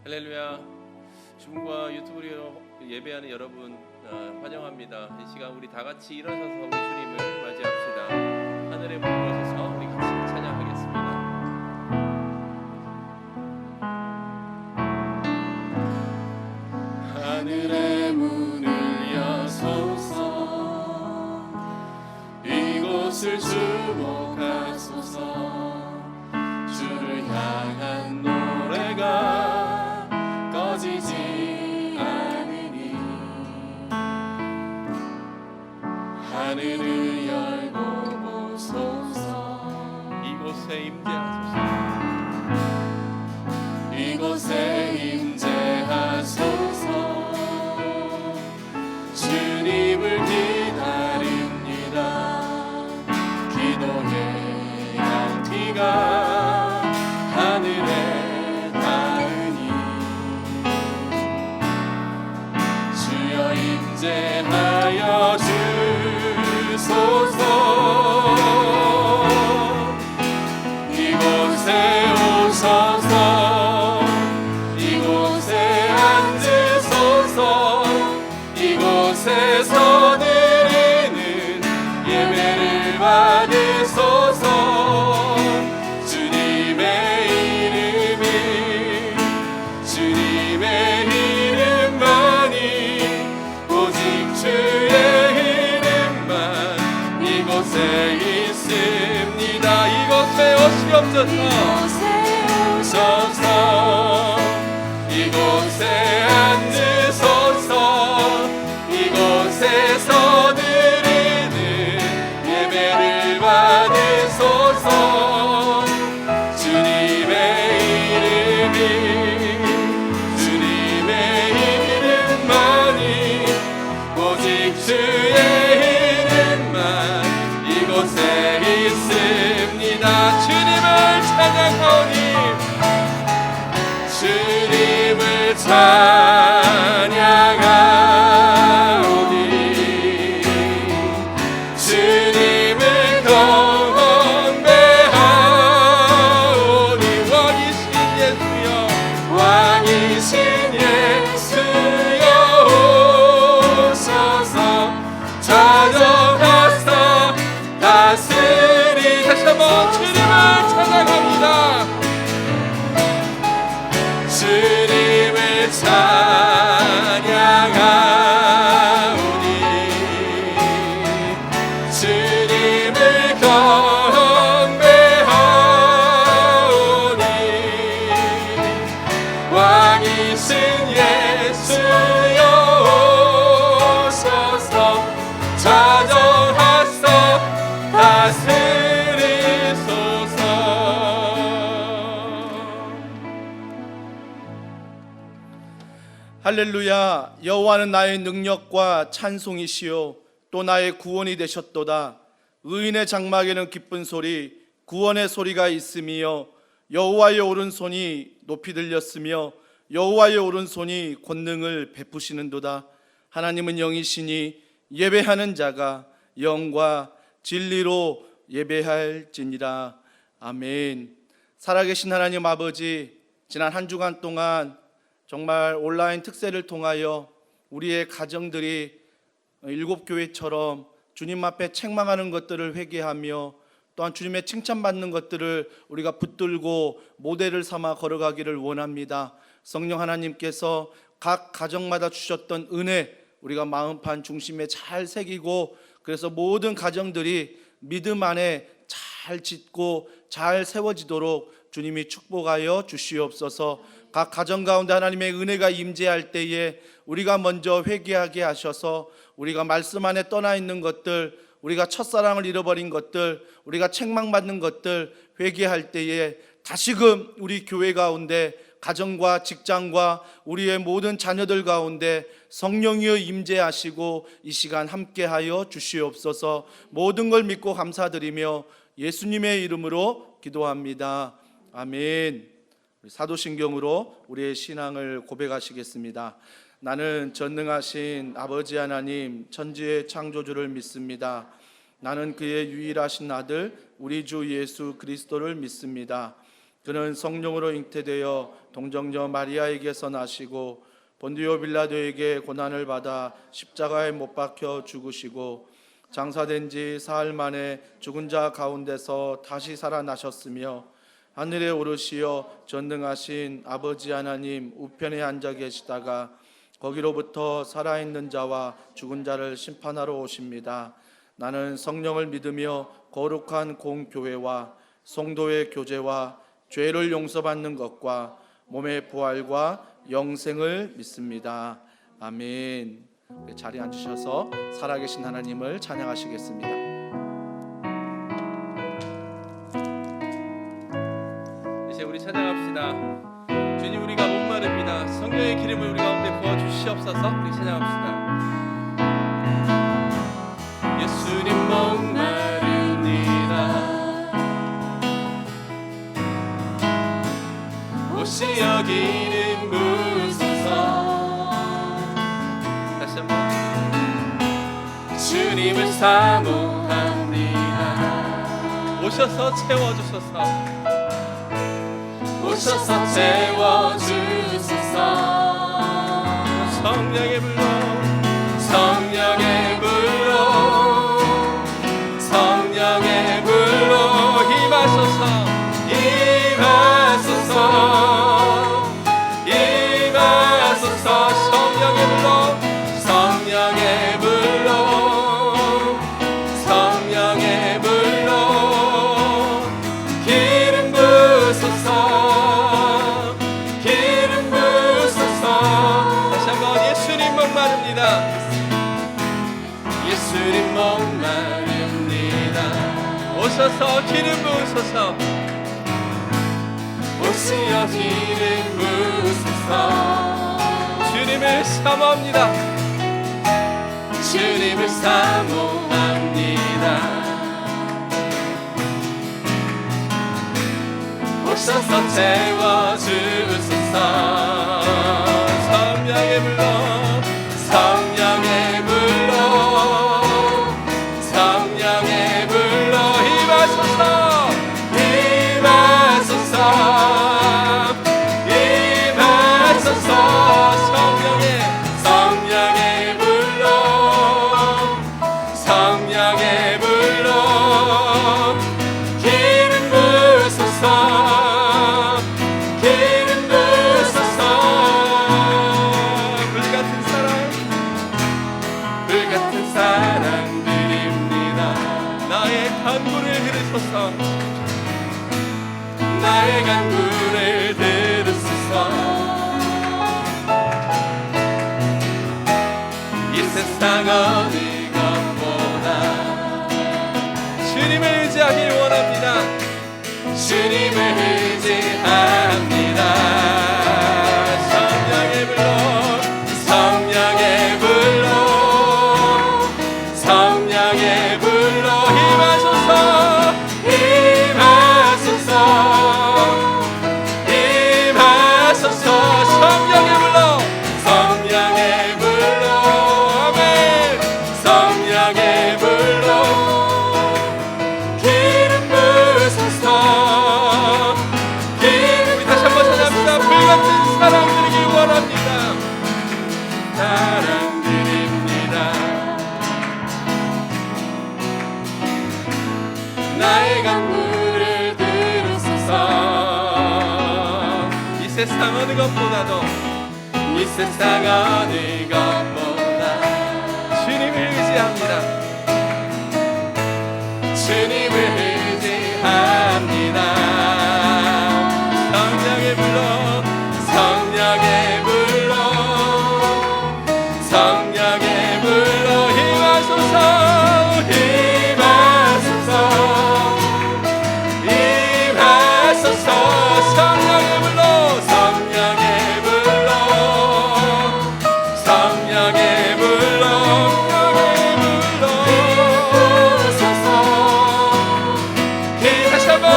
할렐루야. 줌과 유튜브로 예배하는 여러분 환영합니다. 이 시간 우리 다 같이 일어서서 우리 주님을 맞이합시다. 하늘의 문을 여셔서 우리 같이 찬양하겠습니다. 하늘의 문을 여소서, 이곳을 주목하소서. 주를 향한 노래가 꺼지지 않으니, 하늘을 열고 보소서. 이곳에 임재하소서. 이곳에 임재하소서. 주님을 기다립니다. 기도의 양피가 하늘에 닿으니, 주여 임재하여 주소서. 이곳에 오셔서 이곳에 앉으소서. 이곳에서 드리는 예배를 받으소서. 주님의 이름만이, 오직 주의 이름만 이곳에 있습니다. 이곳에 오시옵소서. 이곳에 앉으소서. 이곳에서 드리는 예배를 받으소서. 주님의 이름만이, 오직 주의 이름만 이곳에 있습니다. 주님을 찬양하오니, 주님을 찬양하오니, 주님을 경배하오니. 왕이신 예수여 오셔서 찾아가서 다스리. 다시 한번 주님을 찬양합니다. 주님을 찬양하오니, 주님을 경배하오니, 왕이신 예수여 오셔서 찾아와서 다스리소서. 할렐루야. 여호와는 나의 능력과 찬송이시요 또 나의 구원이 되셨도다. 의인의 장막에는 기쁜 소리, 구원의 소리가 있으며, 여호와의 오른손이 높이 들렸으며 여호와의 오른손이 권능을 베푸시는도다. 하나님은 영이시니 예배하는 자가 영과 진리로 예배할지니라. 아멘. 살아계신 하나님 아버지, 지난 한 주간 동안 정말 온라인 특세를 통하여 우리의 가정들이 일곱 교회처럼 주님 앞에 책망하는 것들을 회개하며, 또한 주님의 칭찬받는 것들을 우리가 붙들고 모델을 삼아 걸어가기를 원합니다. 성령 하나님께서 각 가정마다 주셨던 은혜, 우리가 마음판 중심에 잘 새기고, 그래서 모든 가정들이 믿음 안에 잘 짓고 잘 세워지도록 주님이 축복하여 주시옵소서. 각 가정 가운데 하나님의 은혜가 임재할 때에 우리가 먼저 회개하게 하셔서, 우리가 말씀 안에 떠나 있는 것들, 우리가 첫사랑을 잃어버린 것들, 우리가 책망받는 것들 회개할 때에 다시금 우리 교회 가운데, 가정과 직장과 우리의 모든 자녀들 가운데 성령이여 임재하시고 이 시간 함께하여 주시옵소서. 모든 걸 믿고 감사드리며 예수님의 이름으로 기도합니다. 아멘. 사도신경으로 우리의 신앙을 고백하시겠습니다. 나는 전능하신 아버지 하나님, 천지의 창조주를 믿습니다. 나는 그의 유일하신 아들 우리 주 예수 그리스도를 믿습니다. 그는 성령으로 잉태되어 동정녀 마리아에게서 나시고 본디오 빌라도에게 고난을 받아 십자가에 못 박혀 죽으시고 장사된 지 사흘 만에 죽은 자 가운데서 다시 살아나셨으며 하늘에 오르시어 전능하신 아버지 하나님 우편에 앉아 계시다가 거기로부터 살아있는 자와 죽은 자를 심판하러 오십니다. 나는 성령을 믿으며 거룩한 공교회와 성도의 교제와 죄를 용서받는 것과 몸의 부활과 영생을 믿습니다. 아멘. 자리에 앉으셔서 살아계신 하나님을 찬양하시겠습니다. 이제 우리 찬양합시다. 주님, 우리가 목마릅니다. 성령의 기름을 우리 가운데 부어주시옵소서. 우리 찬양합시다. 예수님 목마릅니다. 혹시 여기는 무소서. 다시 한번. 주님을 사모합니다. 오셔서 채워주소서. 오셔서 채워주소서. 성령의 불로, 성령의 불로, 성령의 불로 임하소서. 임하소서. 임하소서. 성령의 불로, 성령의 불로, 성령의 불로 기름 부소서. 기름 부소서. 다시 한번. 예수님 목마릅니다. 예수님 목마릅니다. 오셔서 기름 부으소서. 오시어 기름 부으소서. 주님을 사모합니다. 주님을 사모합니다. 오셔서 채워주소서. 성령의 불로, 성령의 불로, 성령의 불로 임하소서. 임하소서. 임하소서. 성령의, 성령의 불로, 성령의 불로 기름 부으소서. 기름 부으소서. 불같은 사랑, 불같은 사랑 드립니다. 나의 간구를 들으소서. 나의 간구를 들으소서. 이 세상 어느 것보다 주님을 의지하길 원합니다. 주님을 의지합니다. 성령의 불로, 성령의 불로, 성령의 불로 임하소서. 임하소서. 임하소서. 성령의 불로, 성령의 불로. 아멘. 성령의 불로 기름 부으소서. 기름. 다시 한번 찾아봅시다. 불같은 사랑 드리길 원합니다. 사랑 드립니다. 나의 간구를 들으소서. 이 세상 어느 것보다도, 이 세상 어느 것보다 주님을 의지합니다. 주님을 의지합니다. 성령의 불로, 성령의 불로, 성령의 불로 임하소서. 임하소서. 임하소서. 성령의 불로, 성령의 불로, 성령의 불로, 성령의 불로. 다시 한번.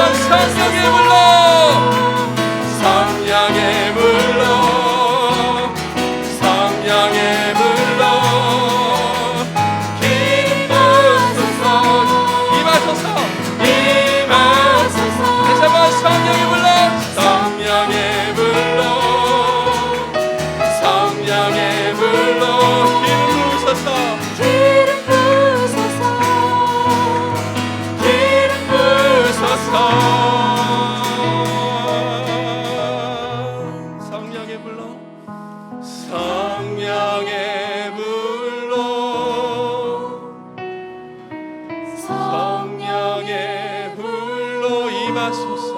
성령의 불로 성령의 불로 성령의 불로 임하소서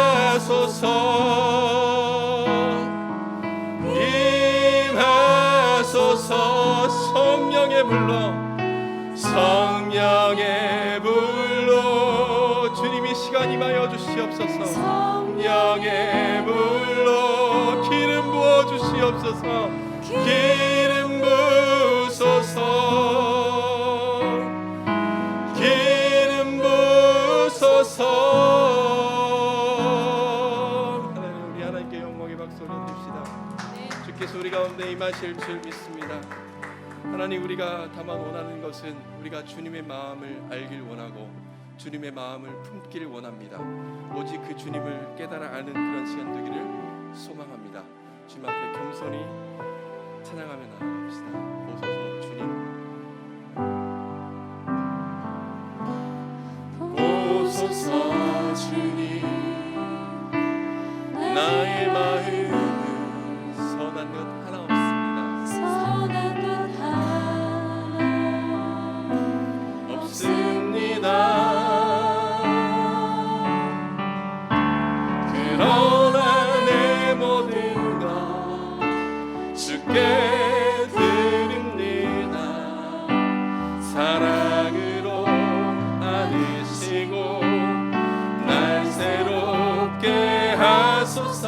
임하소서 임하소서 성령의 불로 성령의 불로 주님이 시간 임하여 주시옵소서 성령의 불로 기름 부어 주시옵소서 기름 부으소서 기름 부으소서 하나님 우리 하나님께 영광의 박수 올려드립시다. 주께서 우리 가운데 임하실 줄 믿습니다. 하나님 우리가 다만 원하는 것은 우리가 주님의 마음을 알길 원하고 주님의 마음을 품기를 원합니다. 오직 그 주님을 깨달아 아는 그런 시간 되기를 소망합니다. 주님 앞에 겸손히 찬양하며 나아갑시다. 보소서 주님 보소서 주님 나의 마음은 선한 것 하나 없습니다. 선한 것 하나 없습니다. 그러나 내 모든 것 주께 드립니다. 사랑으로 안으시고 날 새롭게 하소서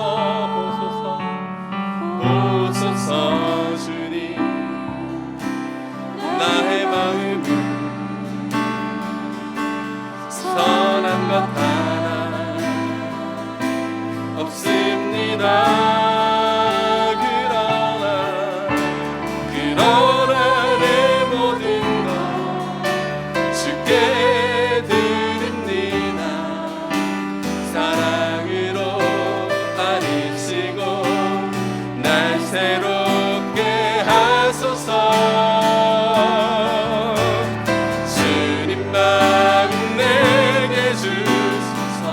보소서 주님 나의 마음은 선한 것 하나 없습니다. 그러나 내 모든 것 주께 드립니다. 사랑으로 안으시고 날 새롭게 하소서 주님 마음 내게 주소서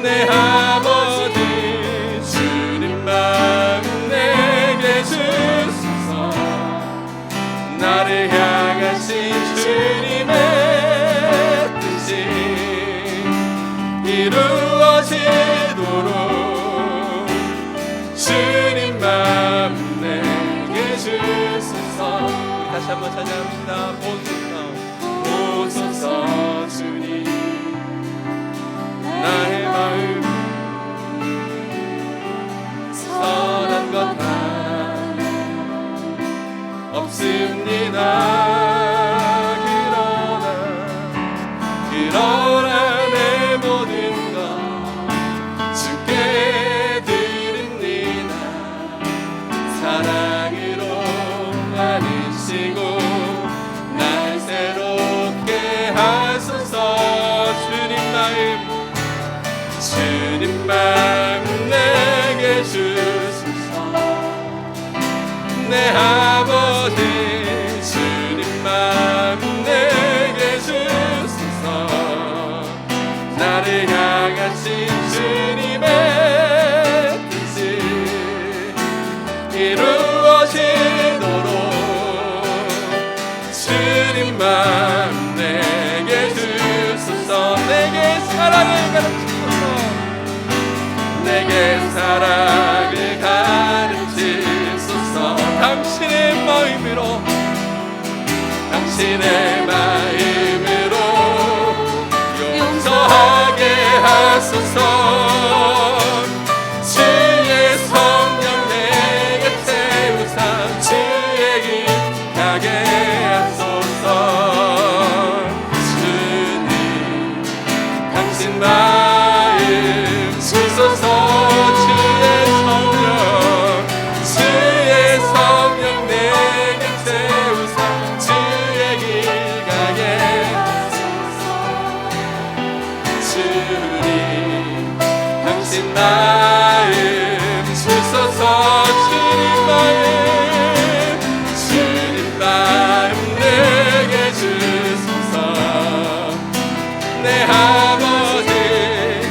내 아버지 주님 마음 내게 주소서 나를 향하신 주님의 뜻이 이루어지도록 주님 마음 내게 주소서 우리 다시 한번 찬양합시다. 보소서 주님 나의 마음 선한 것 하나 없습니다. 그러나 내 모든 것 주께 드립니다. 사랑으로 안으시고 날 새롭게 하소서 주님 마음 내게 주소서 내 아버지 주님 마음 내게 주소서 나를 향하신 주님의 뜻이 이루어지도록 주님 마음 내게 주소서 내게 사랑을 가르치소서 내게 사랑을 가르치소서 당신의 마음으로 용서하게 하소서 주의 성령 내게 태우사 주의 길 가게 하소서 주님 당신 마음 주소서 주의 성령 내게 태우사 주의 길 가게 하소서 주님 당신 마음 주소서 주님 마음 내게 주소서 내 아버지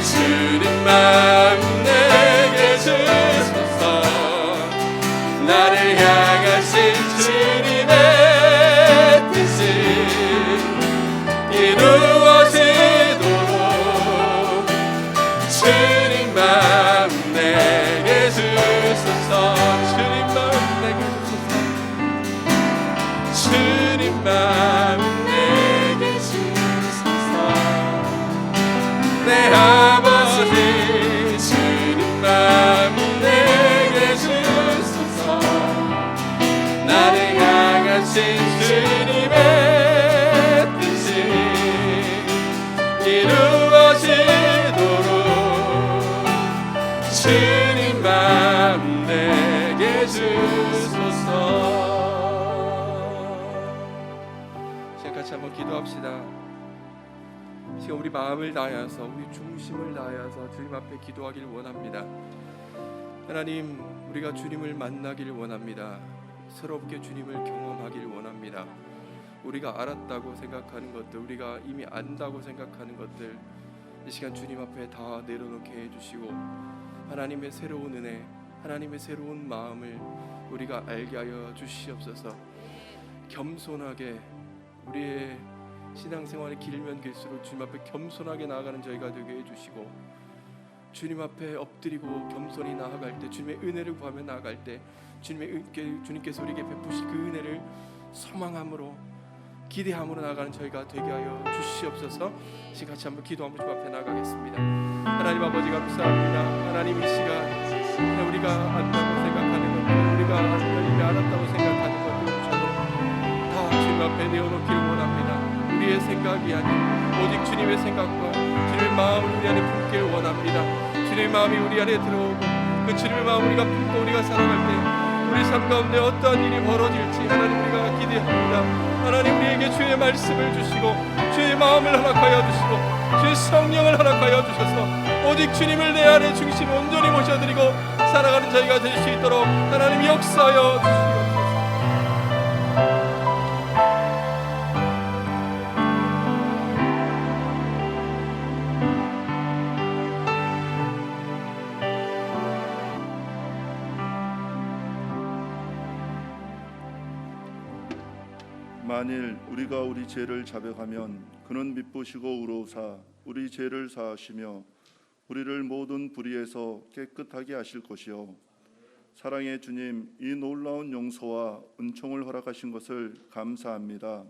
주님 주님 마음 내게 주소서. 주님 마음 내게 주소서. 주님 마음 내게 주소서. 내 아버지 주님 마음 내게 주소서. 나를 향하신 주님의 뜻이 이루어지도록 주님 마음 내게 주소서. 시간 같이 한번 기도합시다. 지금 우리 마음을 다하여서 우리 중심을 다하여서 주님 앞에 기도하길 원합니다. 하나님, 우리가 주님을 만나길 원합니다. 새롭게 주님을 경험하길 원합니다. 우리가 알았다고 생각하는 것들, 우리가 이미 안다고 생각하는 것들, 이 시간 주님 앞에 다 내려놓게 해주시고 하나님의 새로운 은혜, 하나님의 새로운 마음을 우리가 알게 하여 주시옵소서. 겸손하게 우리의 신앙생활이 길면 길수록 주님 앞에 겸손하게 나아가는 저희가 되게 해주시고, 주님 앞에 엎드리고 겸손히 나아갈 때, 주님의 은혜를 구하며 나아갈 때 주님께서 우리에게 베푸실 그 은혜를 소망함으로 기대함으로 나아가는 저희가 되게 하여 주시옵소서. 지금 같이 한번 기도하며 주님 앞에 나아가겠습니다. 하나님 아버지 감사합니다. 하나님 이 시간 우리가 안다고 생각하는 것들, 우리가 이미 알았다고 생각하는 것들조차도 다 주님 앞에 내어놓기를 원합니다. 우리의 생각이 아닌 오직 주님의 생각과 주님의 마음을 우리 안에 품길 원합니다. 주님의 마음이 우리 안에 들어오고 그 주님의 마음 우리가 품고 우리가 살아갈 때 우리 삶 가운데 어떠한 일이 벌어질지 하나님 우리가 기대합니다. 하나님 우리에게 주의 말씀을 주시고 주의 마음을 허락하여 주시고 주의 성령을 허락하여 주셔서 오직 주님을 내 안에 중심 온전히 모셔드리고 살아가는 저희가 될 수 있도록 하나님 역사하여 주시옵소서. 만일 우리가 우리 죄를 자백하면 그는 미쁘시고 의로우사 우리 죄를 사하시며 우리를 모든 불의에서 깨끗하게 하실 것이요. 사랑의 주님, 이 놀라운 용서와 은총을 허락하신 것을 감사합니다.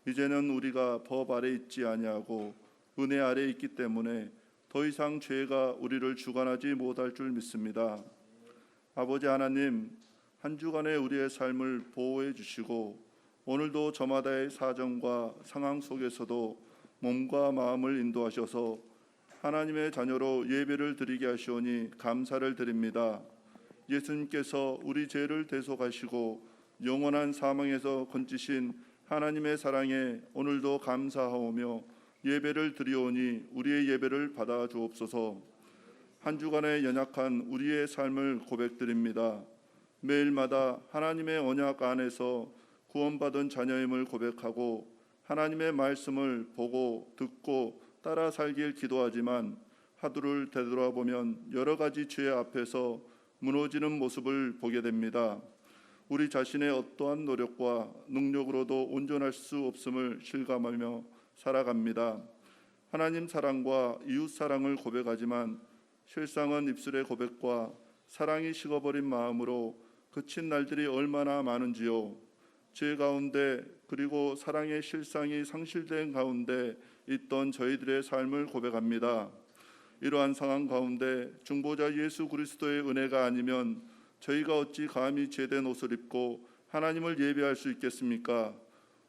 이제는 우리가 법 아래 있지 아니하고 은혜 아래 있기 때문에 더 이상 죄가 우리를 주관하지 못할 줄 믿습니다. 아버지 하나님, 한 주간의 우리의 삶을 보호해 주시고 오늘도 저마다의 사정과 상황 속에서도 몸과 마음을 인도하셔서 하나님의 자녀로 예배를 드리게 하시오니 감사를 드립니다. 예수님께서 우리 죄를 대속하시고 영원한 사망에서 건지신 하나님의 사랑에 오늘도 감사하오며 예배를 드리오니 우리의 예배를 받아 주옵소서. 한 주간의 연약한 우리의 삶을 고백드립니다. 매일마다 하나님의 언약 안에서 구원받은 자녀임을 고백하고 하나님의 말씀을 보고 듣고 따라 살길 기도하지만 하루를 되돌아보면 여러 가지 죄 앞에서 무너지는 모습을 보게 됩니다. 우리 자신의 어떠한 노력과 능력으로도 온전할 수 없음을 실감하며 살아갑니다. 하나님 사랑과 이웃 사랑을 고백하지만 실상은 입술의 고백과 사랑이 식어버린 마음으로 그친 날들이 얼마나 많은지요. 죄 가운데 그리고 사랑의 실상이 상실된 가운데 있던 저희들의 삶을 고백합니다. 이러한 상황 가운데 중보자 예수 그리스도의 은혜가 아니면 저희가 어찌 감히 죄된 옷을 입고 하나님을 예배할 수 있겠습니까?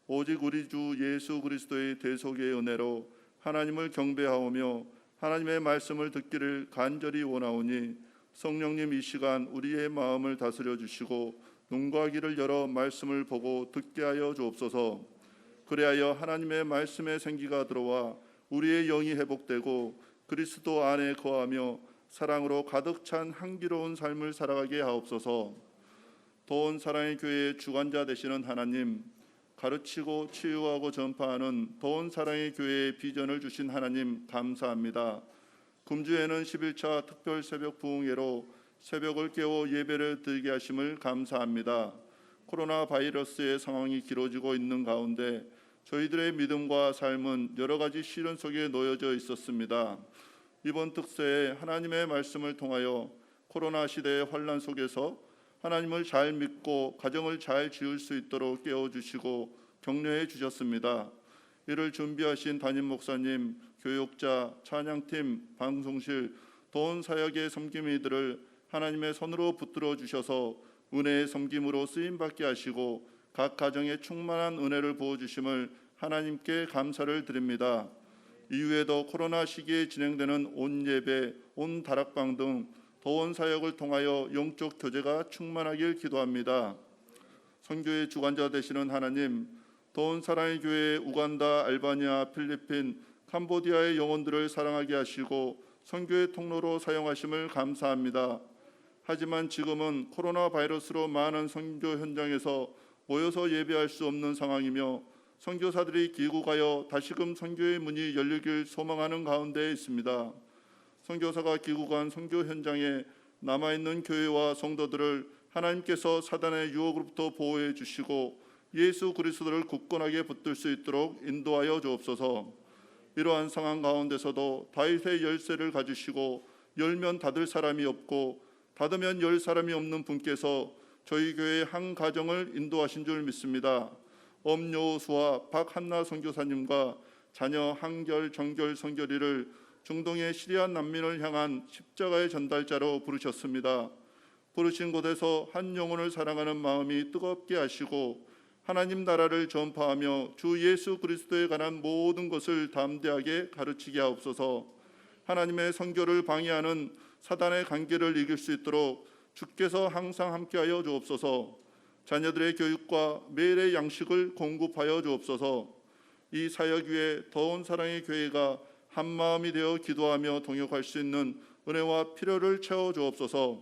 오직 우리 주 예수 그리스도의 대속의 은혜로 하나님을 경배하오며 하나님의 말씀을 듣기를 간절히 원하오니 성령님 이 시간 우리의 마음을 다스려 주시고 눈과 귀를 열어 말씀을 보고 듣게 하여 주옵소서. 그리하여 하나님의 말씀의 생기가 들어와 우리의 영이 회복되고 그리스도 안에 거하며 사랑으로 가득 찬 향기로운 삶을 살아가게 하옵소서. 도원 사랑의 교회의 주관자 되시는 하나님, 가르치고 치유하고 전파하는 도원 사랑의 교회의 비전을 주신 하나님 감사합니다. 금주에는 11차 특별 새벽 부흥회로 새벽을 깨워 예배를 드리게 하심을 감사합니다. 코로나 바이러스의 상황이 길어지고 있는 가운데 저희들의 믿음과 삶은 여러 가지 시련 속에 놓여져 있었습니다. 이번 특세에 하나님의 말씀을 통하여 코로나 시대의 환란 속에서 하나님을 잘 믿고 가정을 잘 지을 수 있도록 깨워주시고 격려해 주셨습니다. 이를 준비하신 담임 목사님, 교육자, 찬양팀, 방송실, 도원 사역의 섬김이들을 하나님의 손으로 붙들어 주셔서 은혜의 섬김으로 쓰임 받게 하시고 각 가정에 충만한 은혜를 부어 주심을 하나님께 감사를 드립니다. 이후에도 코로나 시기에 진행되는 온 예배, 온 다락방 등 도원 사역을 통하여 영적 교제가 충만하길 기도합니다. 선교의 주관자 되시는 하나님, 도원 사랑의 교회 우간다, 알바니아, 필리핀, 캄보디아의 영혼들을 사랑하게 하시고 선교의 통로로 사용하심을 감사합니다. 하지만 지금은 코로나 바이러스로 많은 선교 현장에서 모여서 예배할 수 없는 상황이며 선교사들이 귀국하여 다시금 선교의 문이 열리길 소망하는 가운데 있습니다. 선교사가 귀국한 선교 현장에 남아있는 교회와 성도들을 하나님께서 사단의 유혹으로부터 보호해 주시고 예수 그리스도를 굳건하게 붙들 수 있도록 인도하여 주옵소서. 이러한 상황 가운데서도 다윗의 열쇠를 가지시고 열면 닫을 사람이 없고 닫으면 열 사람이 없는 분께서 저희 교회의 한 가정을 인도하신 줄 믿습니다. 엄여호수와 박한나 선교사님과 자녀 한결, 정결, 성결이를 중동의 시리아 난민을 향한 십자가의 전달자로 부르셨습니다. 부르신 곳에서 한 영혼을 사랑하는 마음이 뜨겁게 하시고 하나님 나라를 전파하며 주 예수 그리스도에 관한 모든 것을 담대하게 가르치게 하옵소서. 하나님의 선교를 방해하는 사단의 관계를 이길 수 있도록 주께서 항상 함께하여 주옵소서. 자녀들의 교육과 매일의 양식을 공급하여 주옵소서. 이 사역 위에 더운 사랑의 교회가 한 마음이 되어 기도하며 동역할 수 있는 은혜와 필요를 채워 주옵소서.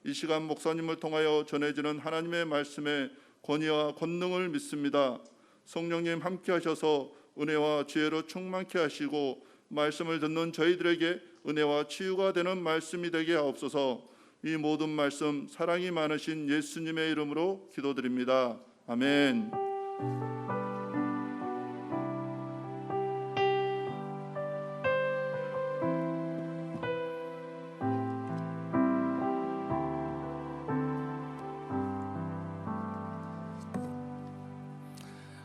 이 시간 목사님을 통하여 전해지는 하나님의 말씀에 권위와 권능을 믿습니다. 성령님 함께 하셔서 은혜와 지혜로 충만케 하시고 말씀을 듣는 저희들에게 은혜와 치유가 되는 말씀이 되게 하옵소서. 이 모든 말씀 사랑이 많으신 예수님의 이름으로 기도드립니다. 아멘.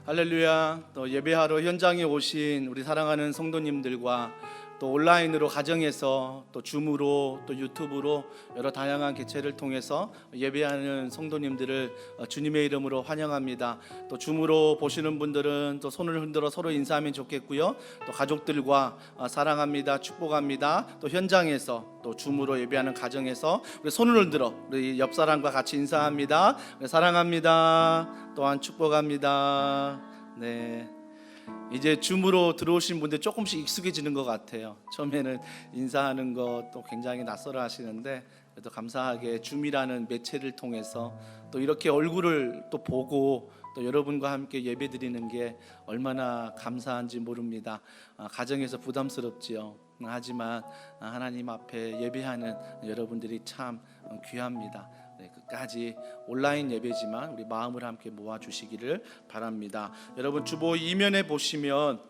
할렐루야. 또 예배하러 현장에 오신 우리 사랑하는 성도님들과 또 온라인으로 가정에서 또 줌으로 또 유튜브로 여러 다양한 개체를 통해서 예배하는 성도님들을 주님의 이름으로 환영합니다. 또 줌으로 보시는 분들은 또 손을 흔들어 서로 인사하면 좋겠고요. 또 가족들과 사랑합니다, 축복합니다. 또 현장에서 또 줌으로 예배하는 가정에서 우리 손을 흔들어 우리 옆 사람과 같이 인사합니다. 사랑합니다. 또한 축복합니다. 네. 이제 줌으로 들어오신 분들 조금씩 익숙해지는 것 같아요. 처음에는 인사하는 것도 굉장히 낯설어 하시는데 그래도 감사하게 줌이라는 매체를 통해서 또 이렇게 얼굴을 또 보고 또 여러분과 함께 예배드리는 게 얼마나 감사한지 모릅니다. 가정에서 부담스럽지요. 하지만 하나님 앞에 예배하는 여러분들이 참 귀합니다. 끝까지 온라인 예배지만 우리 마음을 함께 모아주시기를 바랍니다. 여러분 주보 이면에 보시면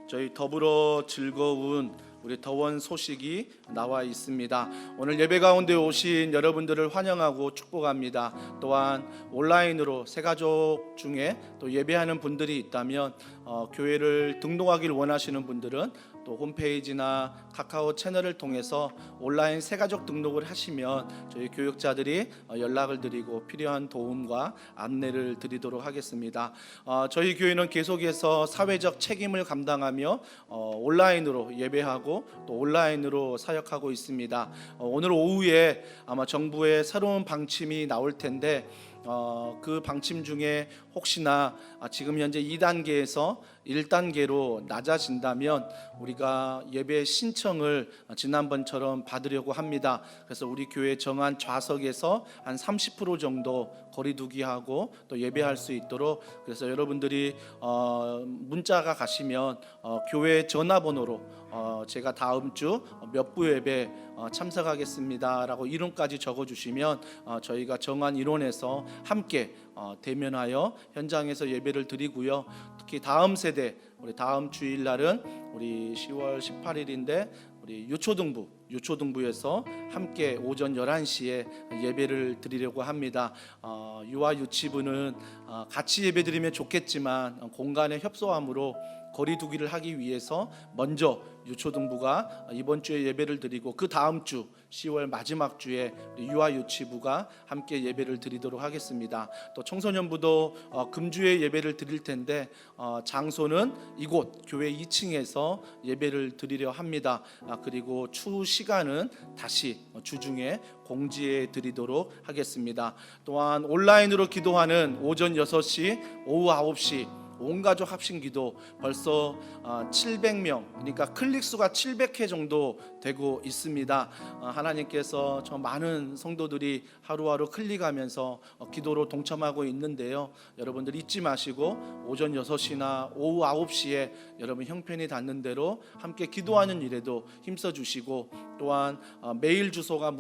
저희 더불어 즐거운 우리 더원 소식이 나와 있습니다. 오늘 예배 가운데 오신 여러분들을 환영하고 축복합니다. 또한 온라인으로 새가족 중에 또 예배하는 분들이 있다면 교회를 등록하기를 원하시는 분들은 또 홈페이지나 카카오 채널을 통해서 온라인 새가족 등록을 하시면 저희 교육자들이 연락을 드리고 필요한 도움과 안내를 드리도록 하겠습니다. 저희 교회는 계속해서 사회적 책임을 감당하며 온라인으로 예배하고 또 온라인으로 사역하고 있습니다. 오늘 오후에 아마 정부의 새로운 방침이 나올 텐데 그 방침 중에 혹시나 지금 현재 2단계에서 1단계로 낮아진다면 우리가 예배 신청을 지난번처럼 받으려고 합니다. 그래서 우리 교회 정한 좌석에서 한 30% 정도 거리두기하고 또 예배할 수 있도록, 그래서 여러분들이 문자가 가시면 교회 전화번호로 제가 다음 주 몇 부 예배 참석하겠습니다라고 이름까지 적어주시면 저희가 정한 인원에서 함께 대면하여 현장에서 예배를 드리고요. 특히 다음 세대, 우리 다음 주일날은 우리 10월 18일인데 우리 우리 유초등부에서 함께 오전 11시에 예배를 드리려고 합니다. 유아 유치부는 같이 예배드리면 좋겠지만 공간의 협소함으로 거리두기를 하기 위해서 먼저 유초등부가 이번 주에 예배를 드리고 그 다음 주 10월 마지막 주에 우리 유아유치부가 함께 예배를 드리도록 하겠습니다. 또 청소년부도 금주에 예배를 드릴 텐데 장소는 이곳 교회 2층에서 예배를 드리려 합니다. 그리고 추후 시간은 다시 주중에 공지해 드리도록 하겠습니다. 또한 온라인으로 기도하는 오전 6시, 오후 9시 온가족 합심기도 벌써 700명, 그러니까 클릭 수가 700회 정도 되고 있습니다. 하나님께서 저 많은 성도들이 하루하루 클릭하면서 기도로 동참하고 있는데요. 여러분들 잊지 마시고 오전 6시나 오후 9시에 여러분 형편이 닿는 대로 함께 기도하는 일에도 힘써 주시고, 또한 메일 주소가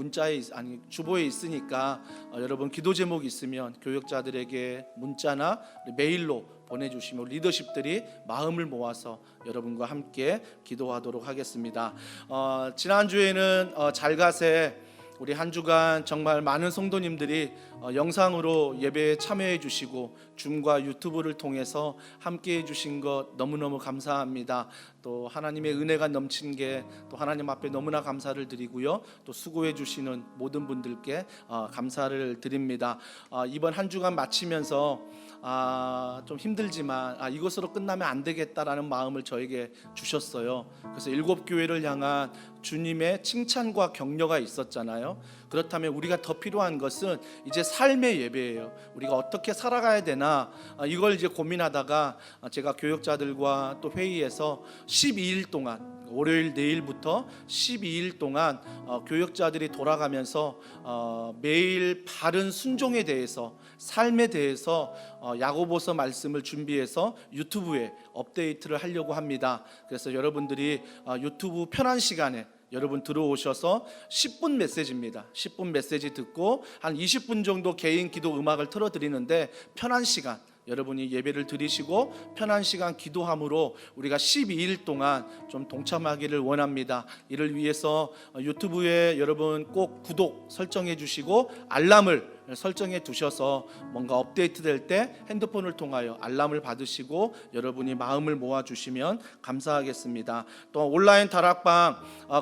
주보에 있으니까 여러분 기도 제목 있으면 교역자들에게 문자나 메일로 보내주시면 리더십들이 마음을 모아서 여러분과 함께 기도하도록 하겠습니다. 지난주에는 잘가세 우리 한 주간 정말 많은 성도님들이 영상으로 예배에 참여해 주시고 줌과 유튜브를 통해서 함께 해 주신 것 너무너무 감사합니다. 또 하나님의 은혜가 넘친 게 또 하나님 앞에 너무나 감사를 드리고요. 또 수고해 주시는 모든 분들께 감사를 드립니다. 이번 한 주간 마치면서 좀 힘들지만 이것으로 끝나면 안 되겠다라는 마음을 저에게 주셨어요. 그래서 7교회를 향한 주님의 칭찬과 격려가 있었잖아요. 그렇다면 우리가 더 필요한 것은 이제 삶의 예배예요. 우리가 어떻게 살아가야 되나 이걸 이제 고민하다가 제가 교역자들과 또 회의에서 12일 동안, 월요일 내일부터 12일 동안 교역자들이 돌아가면서 매일 바른 순종에 대해서, 삶에 대해서 야고보서 말씀을 준비해서 유튜브에 업데이트를 하려고 합니다. 그래서 여러분들이 유튜브 편한 시간에 여러분 들어오셔서 10분 메시지입니다. 10분 메시지 듣고 한 20분 정도 개인 기도 음악을 틀어드리는데, 편한 시간 여러분이 예배를 드리시고 편한 시간 기도함으로 우리가 12일 동안 좀 동참하기를 원합니다. 이를 위해서 유튜브에 여러분 꼭 구독 설정해 주시고 알람을 설정해 두셔서 뭔가 업데이트 될 때 핸드폰을 통하여 알람을 받으시고 여러분이 마음을 모아 주시면 감사하겠습니다. 또 온라인 다락방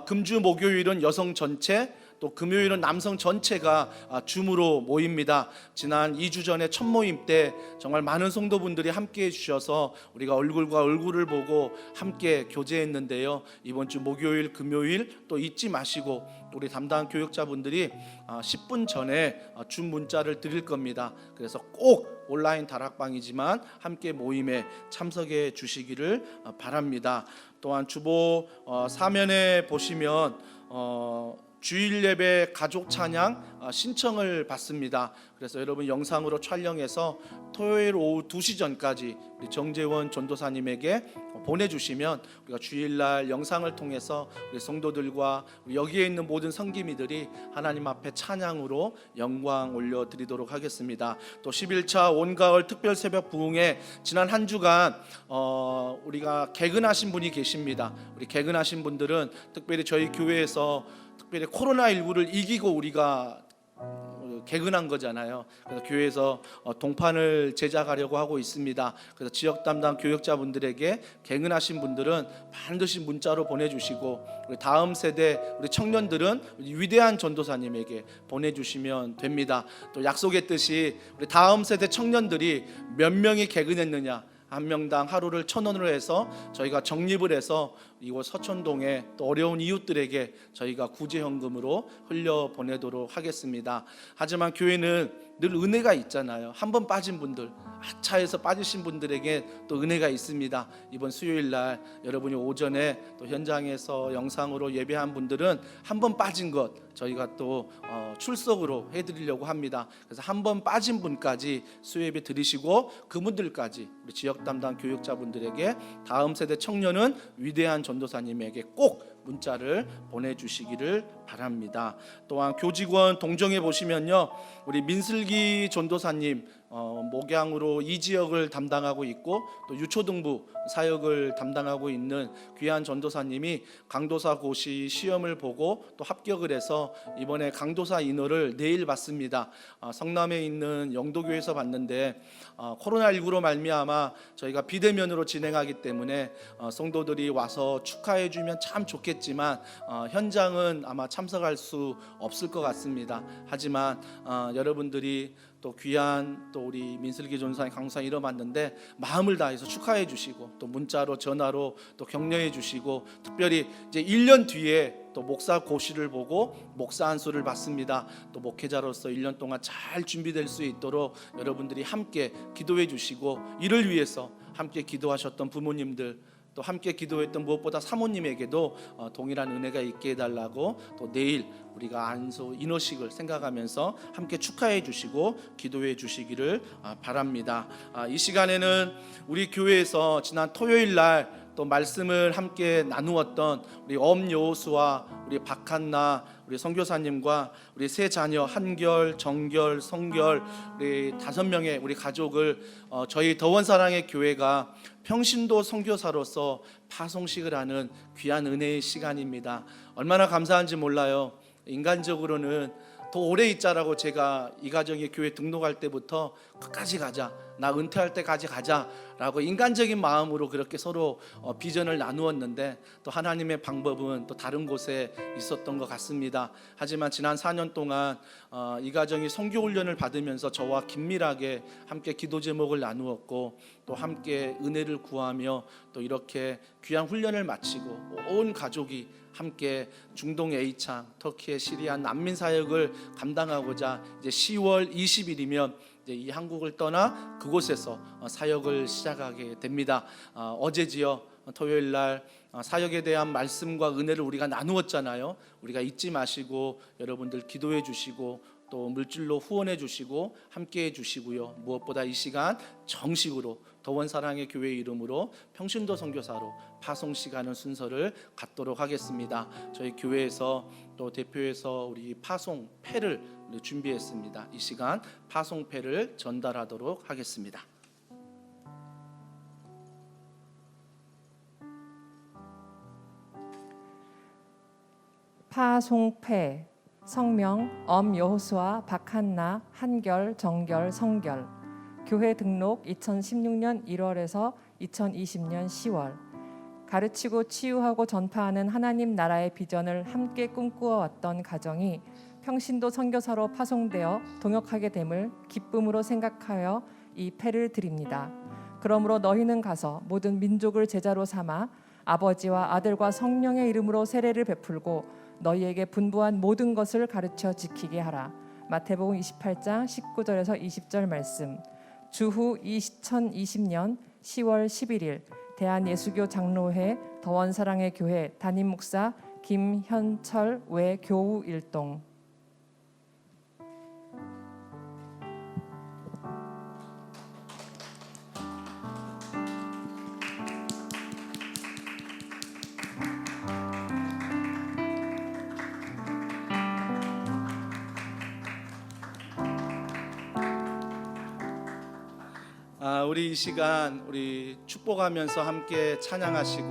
금주 목요일은 여성 전체, 또 금요일은 남성 전체가 줌으로 모입니다. 지난 2주 전에 첫 모임 때 정말 많은 성도분들이 함께 해주셔서 우리가 얼굴과 얼굴을 보고 함께 교제했는데요. 이번 주 목요일, 금요일 또 잊지 마시고 우리 담당 교역자분들이 10분 전에 줌 문자를 드릴 겁니다. 그래서 꼭 온라인 다락방이지만 함께 모임에 참석해 주시기를 바랍니다. 또한 주보 사면에 보시면 주일 예배 가족 찬양 신청을 받습니다. 그래서 여러분 영상으로 촬영해서 토요일 오후 2시 전까지 우리 정재원 전도사님에게 보내주시면 우리가 주일날 영상을 통해서 우리 성도들과 우리 여기에 있는 모든 성기미들이 하나님 앞에 찬양으로 영광 올려드리도록 하겠습니다. 또 11차 온가을 특별 새벽 부흥회 지난 한 주간 우리가 개근하신 분이 계십니다. 우리 개근하신 분들은 특별히 저희 교회에서 특별히 코로나19를 이기고 우리가 개근한 거잖아요. 그래서 교회에서 동판을 제작하려고 하고 있습니다. 그래서 지역 담당 교역자분들에게 개근하신 분들은 반드시 문자로 보내주시고, 우리 다음 세대 우리 청년들은 위대한 전도사님에게 보내주시면 됩니다. 또 약속했듯이 우리 다음 세대 청년들이 몇 명이 개근했느냐, 한 명당 하루를 1,000원으로 해서 저희가 적립을 해서 이곳 서천동에 또 어려운 이웃들에게 저희가 구제현금으로 흘려보내도록 하겠습니다. 하지만 교회는 늘 은혜가 있잖아요. 한 번 빠진 분들, 하차해서 빠지신 분들에게 또 은혜가 있습니다. 이번 수요일 날 여러분이 오전에 또 현장에서 영상으로 예배한 분들은 한 번 빠진 것 저희가 또 출석으로 해드리려고 합니다. 그래서 한 번 빠진 분까지 수요예배 드리시고, 그분들까지 우리 지역 담당 교육자분들에게 다음 세대 청년은 위대한 전도사님에게 꼭 문자를 보내주시기를 바랍니다. 또한 교직원 동정에 보시면요, 우리 민슬기 전도사님 목양으로 이 지역을 담당하고 있고 또 유초등부 사역을 담당하고 있는 귀한 전도사님이 강도사 고시 시험을 보고 또 합격을 해서 이번에 강도사 인허를 내일 받습니다. 성남에 있는 영도교에서 받는데 코로나19로 말미암아 저희가 비대면으로 진행하기 때문에 성도들이 와서 축하해 주면 참 좋겠지만 현장은 아마 참석할 수 없을 것 같습니다. 하지만 여러분들이 또 귀한 또 우리 민슬기 전사님 강사 이뤄봤는데 마음을 다해서 축하해 주시고 또 문자로 전화로 또 격려해 주시고 특별히 이제 1년 뒤에 또 목사 고시를 보고 목사 안수를 받습니다. 또 목회자로서 1년 동안 잘 준비될 수 있도록 여러분들이 함께 기도해 주시고 이를 위해서 함께 기도하셨던 부모님들 또 함께 기도했던 무엇보다 사모님에게도 동일한 은혜가 있게 해달라고 또 내일 우리가 안수 인허식을 생각하면서 함께 축하해 주시고 기도해 주시기를 바랍니다. 이 시간에는 우리 교회에서 지난 토요일 날 또 말씀을 함께 나누었던 우리 엄여호수와 우리 박한나 우리 선교사님과 우리 세 자녀 한결, 정결, 성결 우리 5명의 우리 가족을 저희 더원사랑의 교회가 평신도 선교사로서 파송식을 하는 귀한 은혜의 시간입니다. 얼마나 감사한지 몰라요. 인간적으로는 더 오래 있자라고 제가 이 가정의 교회 등록할 때부터 끝까지 가자, 나 은퇴할 때까지 가자라고 인간적인 마음으로 그렇게 서로 비전을 나누었는데 또 하나님의 방법은 또 다른 곳에 있었던 것 같습니다. 하지만 지난 4년 동안 이 가정이 선교 훈련을 받으면서 저와 긴밀하게 함께 기도 제목을 나누었고 또 함께 은혜를 구하며 또 이렇게 귀한 훈련을 마치고 온 가족이 함께 중동 A창, 터키의 시리아 난민 사역을 감당하고자 이제 10월 20일이면 이제 이 한국을 떠나 그곳에서 사역을 시작하게 됩니다. 어제지요 토요일 날 사역에 대한 말씀과 은혜를 우리가 나누었잖아요. 우리가 잊지 마시고 여러분들 기도해 주시고 또 물질로 후원해 주시고 함께 해 주시고요. 무엇보다 이 시간 정식으로 더원사랑의 교회 이름으로 평신도 선교사로 파송식 하는 순서를 갖도록 하겠습니다. 저희 교회에서 또 대표해서 우리 파송패를 준비했습니다. 이 시간 파송패를 전달하도록 하겠습니다. 파송패 성명 엄여호수아 박한나 한결 정결 성결 교회 등록 2016년 1월에서 2020년 10월 가르치고 치유하고 전파하는 하나님 나라의 비전을 함께 꿈꾸어 왔던 가정이 평신도 선교사로 파송되어 동역하게 됨을 기쁨으로 생각하여 이 패를 드립니다. 그러므로 너희는 가서 모든 민족을 제자로 삼아 아버지와 아들과 성령의 이름으로 세례를 베풀고 너희에게 분부한 모든 것을 가르쳐 지키게 하라. 마태복음 28장 19절에서 20절 말씀. 주후 2020년 10월 11일 대한예수교 장로회 더원사랑의 교회 담임 목사 김현철 외 교우 일동. 우리 이 시간 우리 축복하면서 함께 찬양하시고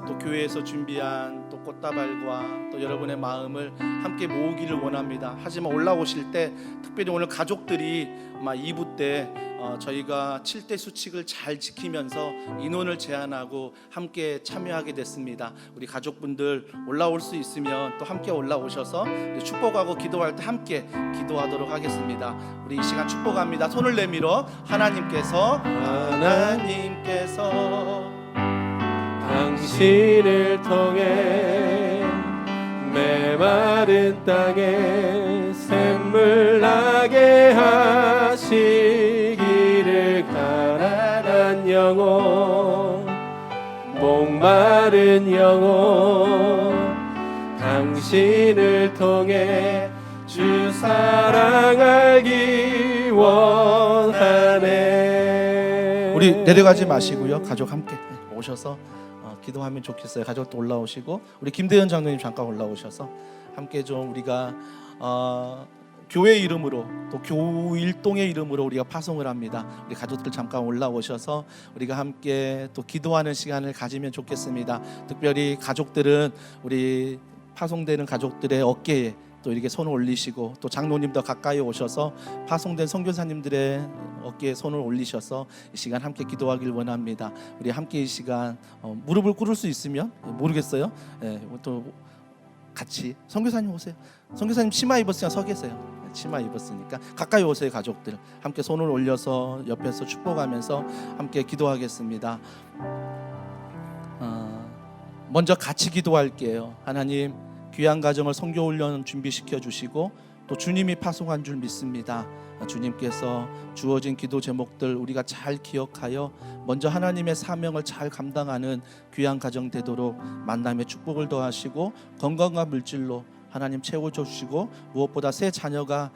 또 교회에서 준비한 또 꽃다발과 또 여러분의 마음을 함께 모으기를 원합니다. 하지만 올라오실 때 특별히 오늘 가족들이 2부 때 저희가 7대 수칙을 잘 지키면서 인원을 제한하고 함께 참여하게 됐습니다. 우리 가족분들 올라올 수 있으면 또 함께 올라오셔서 축복하고 기도할 때 함께 기도하도록 하겠습니다. 우리 이 시간 축복합니다. 손을 내밀어 하나님께서 당신을 통해 메마른 땅에 샘물 나게 하시기를 가난한 영혼 목마른 영혼 당신을 통해 주 사랑 알기 원하네. 우리 내려가지 마시고요. 가족 함께 오셔서 기도하면 좋겠어요. 가족도 올라오시고 우리 김대현 장로님 잠깐 올라오셔서 함께 좀 우리가 교회 이름으로 또 교일동의 이름으로 우리가 파송을 합니다. 우리 가족들 잠깐 올라오셔서 우리가 함께 또 기도하는 시간을 가지면 좋겠습니다. 특별히 가족들은 우리 파송되는 가족들의 어깨에 또 이렇게 손을 올리시고, 또 장로님도 가까이 오셔서 파송된 선교사님들의 어깨에 손을 올리셔서 이 시간 함께 기도하길 원합니다. 우리 함께 이 시간 무릎을 꿇을 수 있으면, 모르겠어요. 또 같이 선교사님 오세요. 선교사님 치마 입었으니까 서 계세요. 치마 입었으니까 가까이 오세요. 가족들 함께 손을 올려서 옆에서 축복하면서 함께 기도하겠습니다. 먼저 같이 기도할게요. 하나님, 귀한 가정을 선교 훈련 준비시켜 주시고 또 주님이 파송한 줄 믿습니다. 주님께서 주어진 기도 제목들 우리가 잘 기억하여 먼저 하나님의 사명을 잘 감당하는 귀한 가정 되도록 만남의 축복을 더하시고 건강과 물질로 하나님 채워주시고, 무엇보다 새 자녀가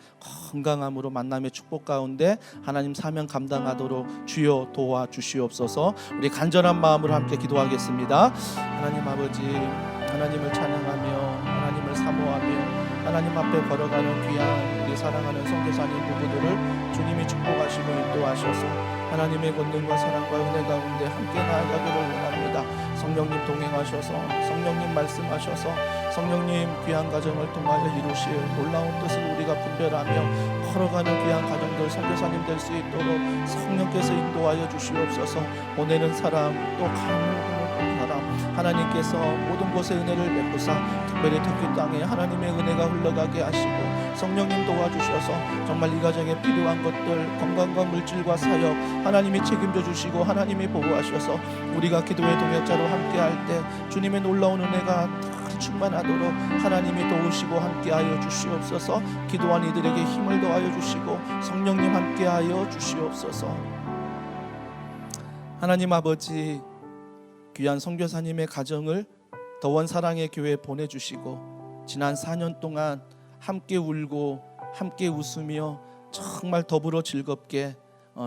건강함으로 만남의 축복 가운데 하나님 사명 감당하도록 주여 도와주시옵소서. 우리 간절한 마음으로 함께 기도하겠습니다. 하나님 아버지, 하나님을 찬양하며 하나님을 사모하며 하나님 앞에 걸어가는 귀한 우리 사랑하는 선교사님 부부들을 주님이 축복하시고 인도하셔서 하나님의 권능과 사랑과 은혜 가운데 함께 나아가기를 원합니다. 성령님 동행하셔서, 성령님 말씀하셔서, 성령님 귀한 가정을 통하여 이루실 놀라운 뜻을 우리가 분별하며 걸어가는 귀한 가정들 선교사님 될 수 있도록 성령께서 인도하여 주시옵소서. 보내는 사람 또 감옥을 사람 하나님께서 모든 곳에 은혜를 베푸사 특별히 터키 땅에 하나님의 은혜가 흘러가게 하시고, 성령님 도와주셔서 정말 이 가정에 필요한 것들, 건강과 물질과 사역 하나님이 책임져 주시고 하나님이 보호하셔서 우리가 기도의 동역자로 함께할 때 주님의 놀라운 은혜가 충만하도록 하나님이 도우시고 함께하여 주시옵소서. 기도한 이들에게 힘을 더하여 주시고 성령님 함께하여 주시옵소서. 하나님 아버지, 귀한 선교사님의 가정을 더원 사랑의 교회에 보내주시고 지난 4년 동안 함께 울고 함께 웃으며 정말 더불어 즐겁게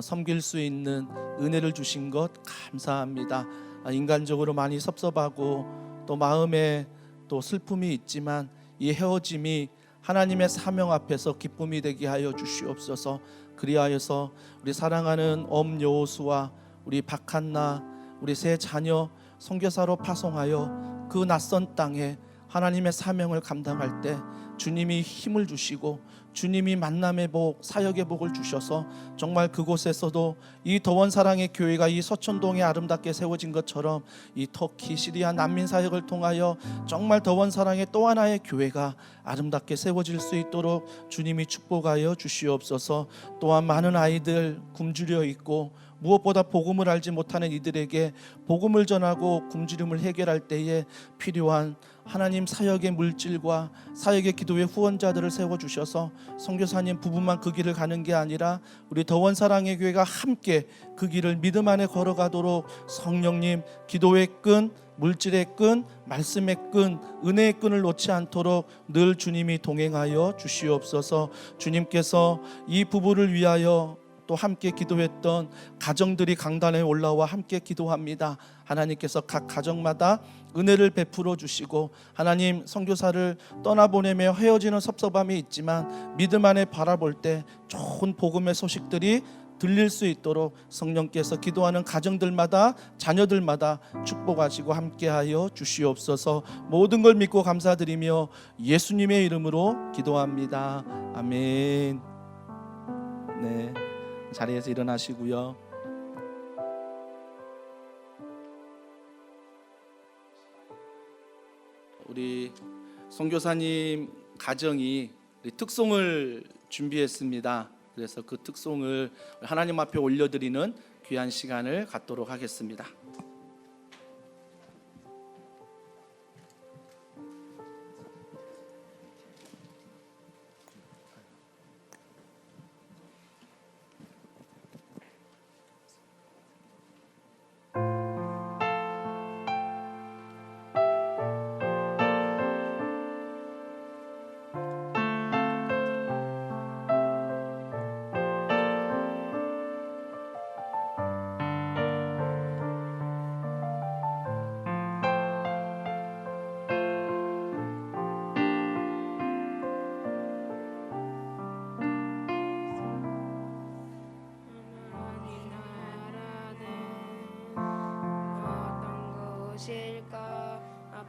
섬길 수 있는 은혜를 주신 것 감사합니다. 인간적으로 많이 섭섭하고 또 마음에 또 슬픔이 있지만 이 헤어짐이 하나님의 사명 앞에서 기쁨이 되게 하여 주시옵소서. 그리하여서 우리 사랑하는 여호수와 우리 박한나 우리 세 자녀 선교사로 파송하여 그 낯선 땅에 하나님의 사명을 감당할 때 주님이 힘을 주시고 주님이 만남의 복, 사역의 복을 주셔서 정말 그곳에서도 이 더원 사랑의 교회가 이 서천동에 아름답게 세워진 것처럼 이 터키, 시리아 난민 사역을 통하여 정말 더원 사랑의 또 하나의 교회가 아름답게 세워질 수 있도록 주님이 축복하여 주시옵소서. 또한 많은 아이들 굶주려 있고 무엇보다 복음을 알지 못하는 이들에게 복음을 전하고 굶주림을 해결할 때에 필요한 하나님 사역의 물질과 사역의 기도의 후원자들을 세워주셔서 선교사님 부부만 그 길을 가는 게 아니라 우리 더원 사랑의 교회가 함께 그 길을 믿음 안에 걸어가도록 성령님 기도의 끈, 물질의 끈, 말씀의 끈, 은혜의 끈을 놓지 않도록 늘 주님이 동행하여 주시옵소서. 주님께서 이 부부를 위하여 또 함께 기도했던 가정들이 강단에 올라와 함께 기도합니다. 하나님께서 각 가정마다 은혜를 베풀어 주시고 하나님 선교사를 떠나보내며 헤어지는 섭섭함이 있지만 믿음 안에 바라볼 때 좋은 복음의 소식들이 들릴 수 있도록 성령께서 기도하는 가정들마다 자녀들마다 축복하시고 함께하여 주시옵소서. 모든 걸 믿고 감사드리며 예수님의 이름으로 기도합니다. 아멘. 네, 자리에서 일어나시고요. 우리 선교사님 가정이 특송을 준비했습니다. 그래서 그 특송을 하나님 앞에 올려드리는 귀한 시간을 갖도록 하겠습니다.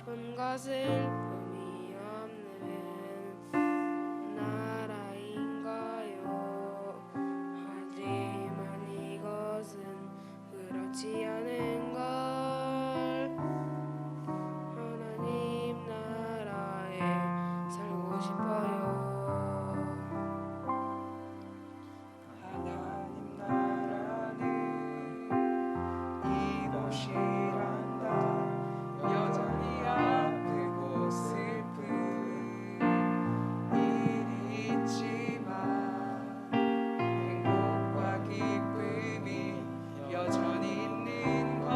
온 것은 의미 없는 나라인가요? 하지만 이것은 그렇지 않은 걸. 하나님 나라에 살고 싶어요. 하나님 나라는 이곳이란다. 여전히 아프고 슬픈 일이 있지만 행복과 기쁨이 여전히 있는 것.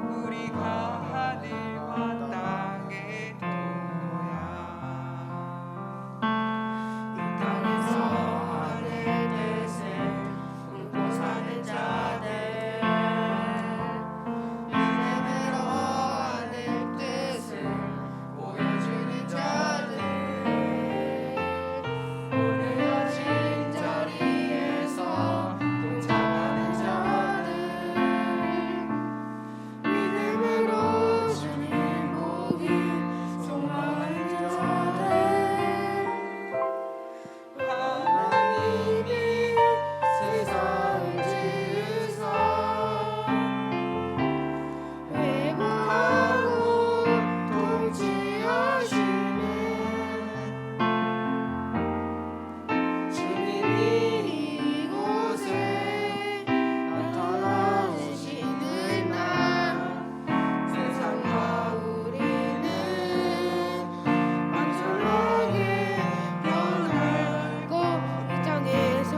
우리가 하늘과 땅의 도야. 이 땅에서 하늘 뜻을 품고 사는 자들, 믿음으로 하늘 뜻을 보여주는 자들, 오늘 여진 자리에서 동참하는 자들, 믿음으로 주님 보기 소망하는 자들, 하나님이 세상을 지으사 회복하고 통치하시는 주님이 이곳에 나타나시는 날, 세상과 우리는 완전하게 변하고 이 땅에서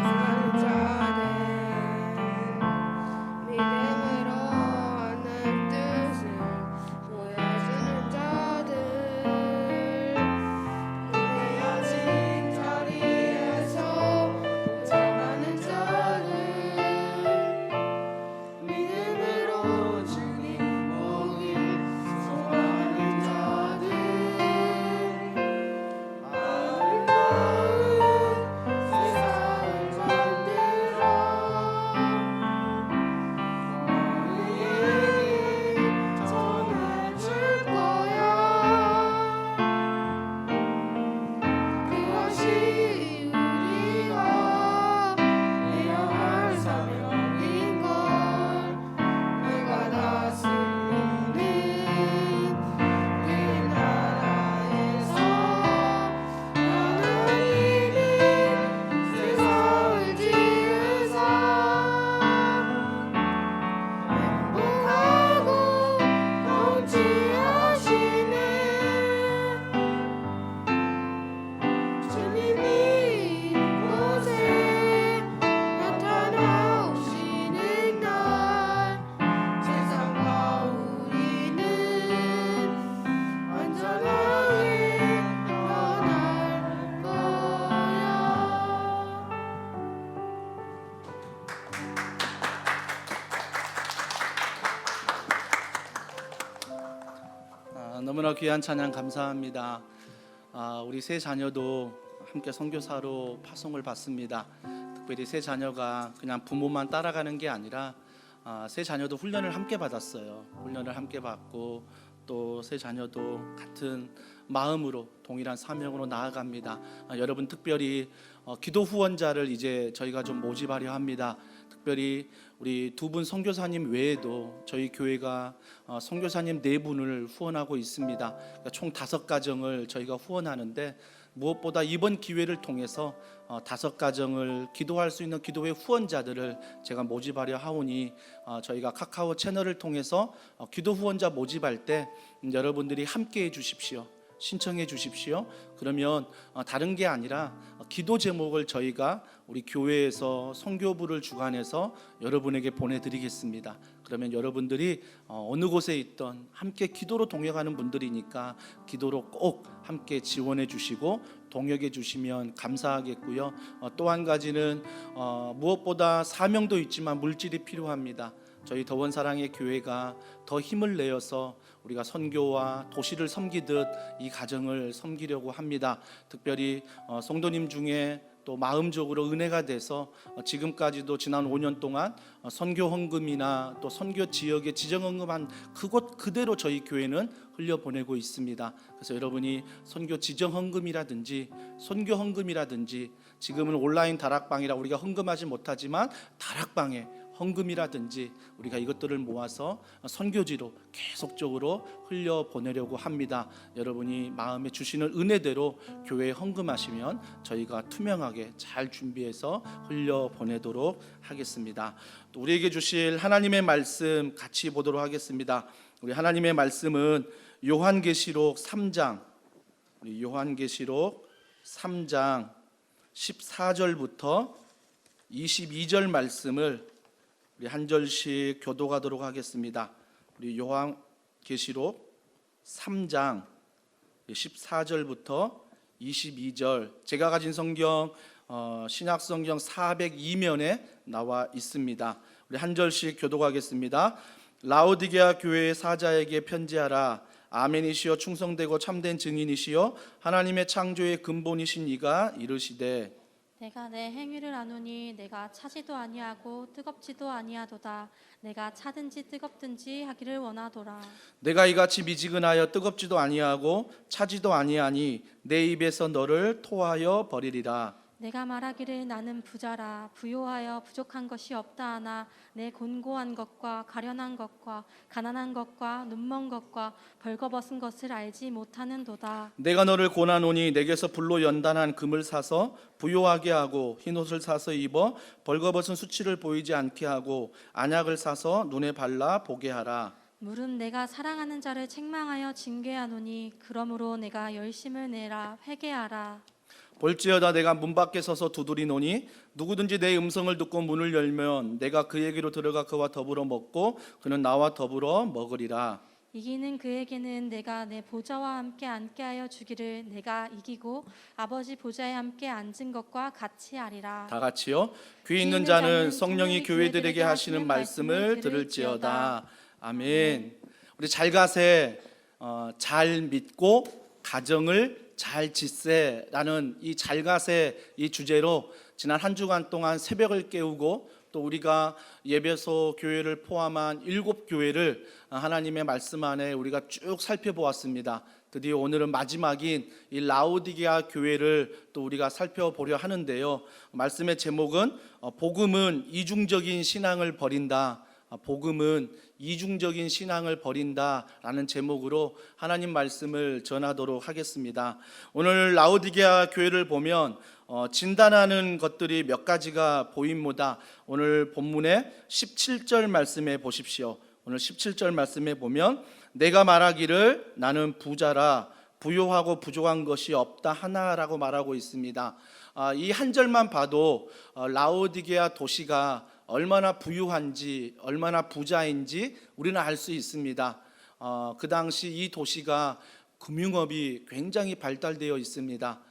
사는 자들, 믿음으로 하늘 뜻을 보여주는 자들, 내어진 자리에서 동참하는 자들, 믿음으로 주님 보길 소망하는 자들, 아름다운 세상을 만들어 너희에게 전해줄 거야. 그것이 우리가 해야 할 사명인 걸. 내가 다스리는 그 나라에서 하나님이 세상을 지으사 행복하고 통치하시는 주님이 이곳에 나타나오시는 날, 세상과 우리는 완전하게 변할 거야. 너무나 귀한 찬양 감사합니다. 우리 세 자녀도 함께 선교사로 파송을 받습니다. 특별히 세 자녀가 그냥 부모만 따라가는 게 아니라 세 자녀도 훈련을 함께 받았어요. 훈련을 함께 받고 또 세 자녀도 같은 마음으로 동일한 사명으로 나아갑니다. 여러분 특별히 기도 후원자를 이제 저희가 좀 모집하려 합니다. 특별히 우리 두 분 선교사님 외에도 저희 교회가 선교사님 4분을 후원하고 있습니다. 그러니까 총 5가정을 저희가 후원하는데 무엇보다 이번 기회를 통해서 5가정을 기도할 수 있는 기도회 후원자들을 제가 모집하려 하오니 저희가 카카오 채널을 통해서 기도 후원자 모집할 때 여러분들이 함께해 주십시오. 신청해 주십시오. 그러면 다른 게 아니라 기도 제목을 저희가 우리 교회에서 선교부를 주관해서 여러분에게 보내드리겠습니다. 그러면 여러분들이 어느 곳에 있던 함께 기도로 동역하는 분들이니까 기도로 꼭 함께 지원해 주시고 동역해 주시면 감사하겠고요. 또 한 가지는 무엇보다 사명도 있지만 물질이 필요합니다. 저희 더원사랑의 교회가 더 힘을 내어서 우리가 선교와 도시를 섬기듯 이 가정을 섬기려고 합니다. 특별히 성도님 중에 또 마음적으로 은혜가 돼서 지금까지도 지난 5년 동안 선교 헌금이나 또 선교 지역에 지정 헌금한 그곳 그대로 저희 교회는 흘려보내고 있습니다. 그래서 여러분이 선교 지정 헌금이라든지 선교 헌금이라든지 지금은 온라인 다락방이라 우리가 헌금하지 못하지만 다락방에 헌금이라든지 우리가 이것들을 모아서 선교지로 계속적으로 흘려보내려고 합니다. 여러분이 마음에 주시는 은혜대로 교회에 헌금하시면 저희가 투명하게 잘 준비해서 흘려보내도록 하겠습니다. 또 우리에게 주실 하나님의 말씀 같이 보도록 하겠습니다. 우리 하나님의 말씀은 요한계시록 3장, 우리 요한계시록 3장 14절부터 22절 말씀을 우리 한 절씩 교독하도록 하겠습니다. 우리 요한계시록 3장 14절부터 22절, 제가 가진 성경 신약 성경 402면에 나와 있습니다. 우리 한 절씩 교독하겠습니다. 라오디게아 교회의 사자에게 편지하라. 아멘이시여 충성되고 참된 증인이시여 하나님의 창조의 근본이신 이가 이르시되 내가 내 행위를 아노니 내가 차지도 아니하고 뜨겁지도 아니하도다. 내가 차든지 뜨겁든지 하기를 원하도라. 내가 이같이 미지근하여 뜨겁지도 아니하고 차지도 아니하니 내 입에서 너를 토하여 버리리라. 내가 말하기를 나는 부자라 부요하여 부족한 것이 없다 하나 내 곤고한 것과 가련한 것과 가난한 것과 눈먼 것과 벌거벗은 것을 알지 못하는도다. 내가 너를 고나노니 내게서 불로 연단한 금을 사서 부요하게 하고 흰옷을 사서 입어 벌거벗은 수치를 보이지 않게 하고 안약을 사서 눈에 발라 보게 하라. 물은 내가 사랑하는 자를 책망하여 징계하노니 그러므로 내가 열심을 내라 회개하라. 볼지어다 내가 문 밖에 서서 두드리노니 누구든지 내 음성을 듣고 문을 열면 내가 그에게로 들어가 그와 더불어 먹고 그는 나와 더불어 먹으리라. 이기는 그에게는 내가 내 보좌와 함께 앉게 하여 주기를 내가 이기고 아버지 보좌에 함께 앉은 것과 같이 하리라. 다 같이요. 귀 있는 자는 성령이 교회들에게 하시는 말씀을 들을지어다. 아멘. 우리 잘가세 잘 믿고 가정을 잘 짓세라는 이 잘가세 이 주제로 지난 한 주간 동안 새벽을 깨우고 또 우리가 예배소 교회를 포함한 7교회를 하나님의 말씀 안에 우리가 쭉 살펴보았습니다. 드디어 오늘은 마지막인 이 라오디게아 교회를 또 우리가 살펴보려 하는데요. 말씀의 제목은 복음은 이중적인 신앙을 버린다. 복음은 이중적인 신앙을 버린다라는 제목으로 하나님 말씀을 전하도록 하겠습니다. 오늘 라오디게아 교회를 보면 진단하는 것들이 몇 가지가 보입니다. 오늘 본문의 17절 말씀에 보십시오. 오늘 17절 말씀에 보면 내가 말하기를 나는 부자라 부요하고 부족한 것이 없다 하나라고 말하고 있습니다. 이 한 절만 봐도 라오디게아 도시가 얼마나 부유한지 얼마나 부자인지 우리는 알 수 있습니다. 그 당시 이 도시가 금융업이 굉장히 발달되어 있습니다.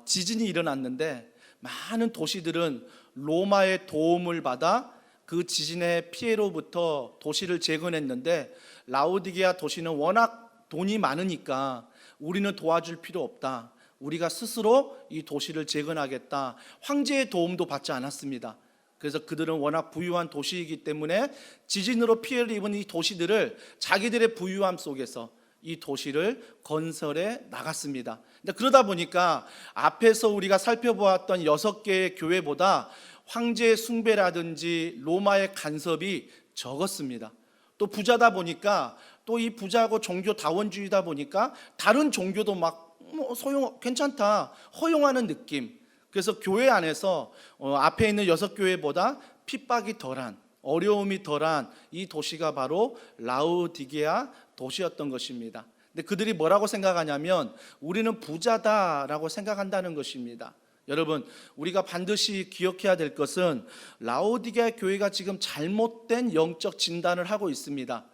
지진이 일어났는데 많은 도시들은 로마의 도움을 받아 그 지진의 피해로부터 도시를 재건했는데 라오디게아 도시는 워낙 돈이 많으니까 우리는 도와줄 필요 없다. 우리가 스스로 이 도시를 재건하겠다. 황제의 도움도 받지 않았습니다. 그래서 그들은 워낙 부유한 도시이기 때문에 지진으로 피해를 입은 이 도시들을 자기들의 부유함 속에서 이 도시를 건설해 나갔습니다. 근데 그러다 보니까 앞에서 우리가 살펴보았던 6개의 교회보다 황제의 숭배라든지 로마의 간섭이 적었습니다. 또 부자다 보니까 또 이 부자고 종교 다원주의다 보니까 다른 종교도 막 괜찮다 허용하는 느낌. 그래서 교회 안에서 앞에 있는 6교회보다 핍박이 덜한 어려움이 덜한 이 도시가 바로 라오디게아 도시였던 것입니다. 근데 그들이 뭐라고 생각하냐면 우리는 부자다라고 생각한다는 것입니다. 여러분, 우리가 반드시 기억해야 될 것은 라오디게아 교회가 지금 잘못된 영적 진단을 하고 있습니다.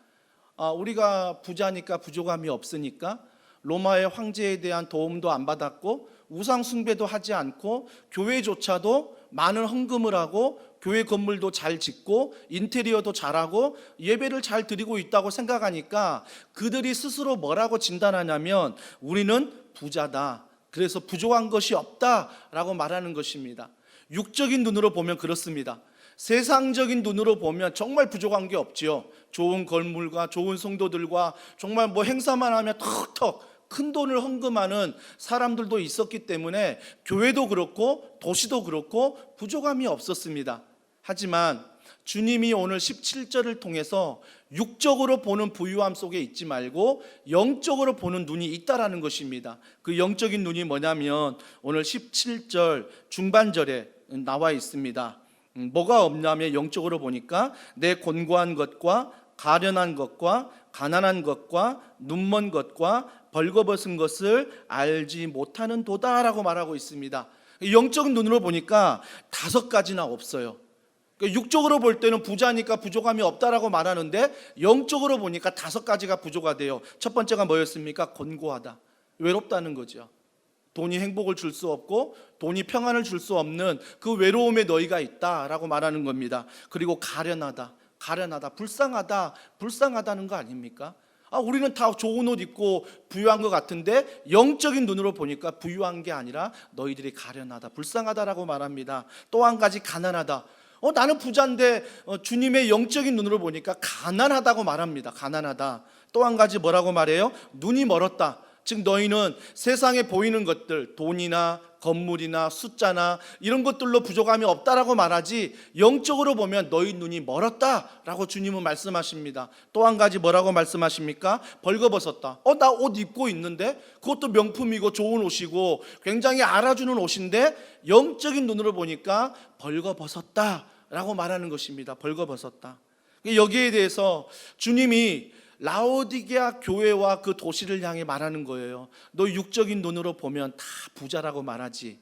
우리가 부자니까 부족함이 없으니까 로마의 황제에 대한 도움도 안 받았고 우상 숭배도 하지 않고 교회조차도 많은 헌금을 하고 교회 건물도 잘 짓고 인테리어도 잘하고 예배를 잘 드리고 있다고 생각하니까 그들이 스스로 뭐라고 진단하냐면 우리는 부자다. 그래서 부족한 것이 없다라고 말하는 것입니다. 육적인 눈으로 보면 그렇습니다. 세상적인 눈으로 보면 정말 부족한 게 없지요. 좋은 건물과 좋은 성도들과 정말 뭐 행사만 하면 턱턱 큰 돈을 헌금하는 사람들도 있었기 때문에 교회도 그렇고 도시도 그렇고 부족함이 없었습니다. 하지만 주님이 오늘 17절을 통해서 육적으로 보는 부유함 속에 있지 말고 영적으로 보는 눈이 있다라는 것입니다. 그 영적인 눈이 뭐냐면 오늘 17절 중반절에 나와 있습니다. 뭐가 없냐면 영적으로 보니까 내 곤고한 것과 가련한 것과 가난한 것과 눈먼 것과 벌거벗은 것을 알지 못하는 도다라고 말하고 있습니다. 영적인 눈으로 보니까 5가지나 없어요. 육적으로 볼 때는 부자니까 부족함이 없다라고 말하는데 영적으로 보니까 5가지가 부족하대요. 첫 번째가 뭐였습니까? 곤고하다, 외롭다는 거죠. 돈이 행복을 줄 수 없고 돈이 평안을 줄 수 없는 그 외로움에 너희가 있다라고 말하는 겁니다. 그리고 가련하다, 불쌍하다는 거 아닙니까? 우리는 다 좋은 옷 입고 부유한 것 같은데 영적인 눈으로 보니까 부유한 게 아니라 너희들이 가련하다, 불쌍하다라고 말합니다. 또 한 가지 가난하다. 나는 부자인데 주님의 영적인 눈으로 보니까 가난하다고 말합니다. 가난하다. 또 한 가지 뭐라고 말해요? 눈이 멀었다. 즉 너희는 세상에 보이는 것들, 돈이나 건물이나 숫자나 이런 것들로 부족함이 없다라고 말하지 영적으로 보면 너희 눈이 멀었다라고 주님은 말씀하십니다. 또 한 가지 뭐라고 말씀하십니까? 벌거벗었다. 나 옷 입고 있는데 그것도 명품이고 좋은 옷이고 굉장히 알아주는 옷인데 영적인 눈으로 보니까 벌거벗었다라고 말하는 것입니다. 벌거벗었다. 여기에 대해서 주님이 라오디게아 교회와 그 도시를 향해 말하는 거예요. 너 육적인 눈으로 보면 다 부자라고 말하지,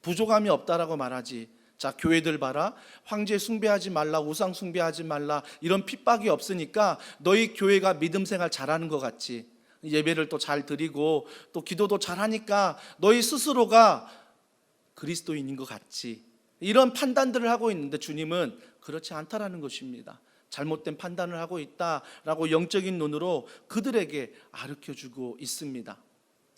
부족함이 없다라고 말하지. 자, 교회들 봐라. 황제 숭배하지 말라, 우상 숭배하지 말라, 이런 핍박이 없으니까 너희 교회가 믿음 생활 잘하는 것 같지, 예배를 또 잘 드리고 또 기도도 잘하니까 너희 스스로가 그리스도인인 것 같지, 이런 판단들을 하고 있는데 주님은 그렇지 않다라는 것입니다. 잘못된 판단을 하고 있다라고 영적인 눈으로 그들에게 가르쳐주고 있습니다.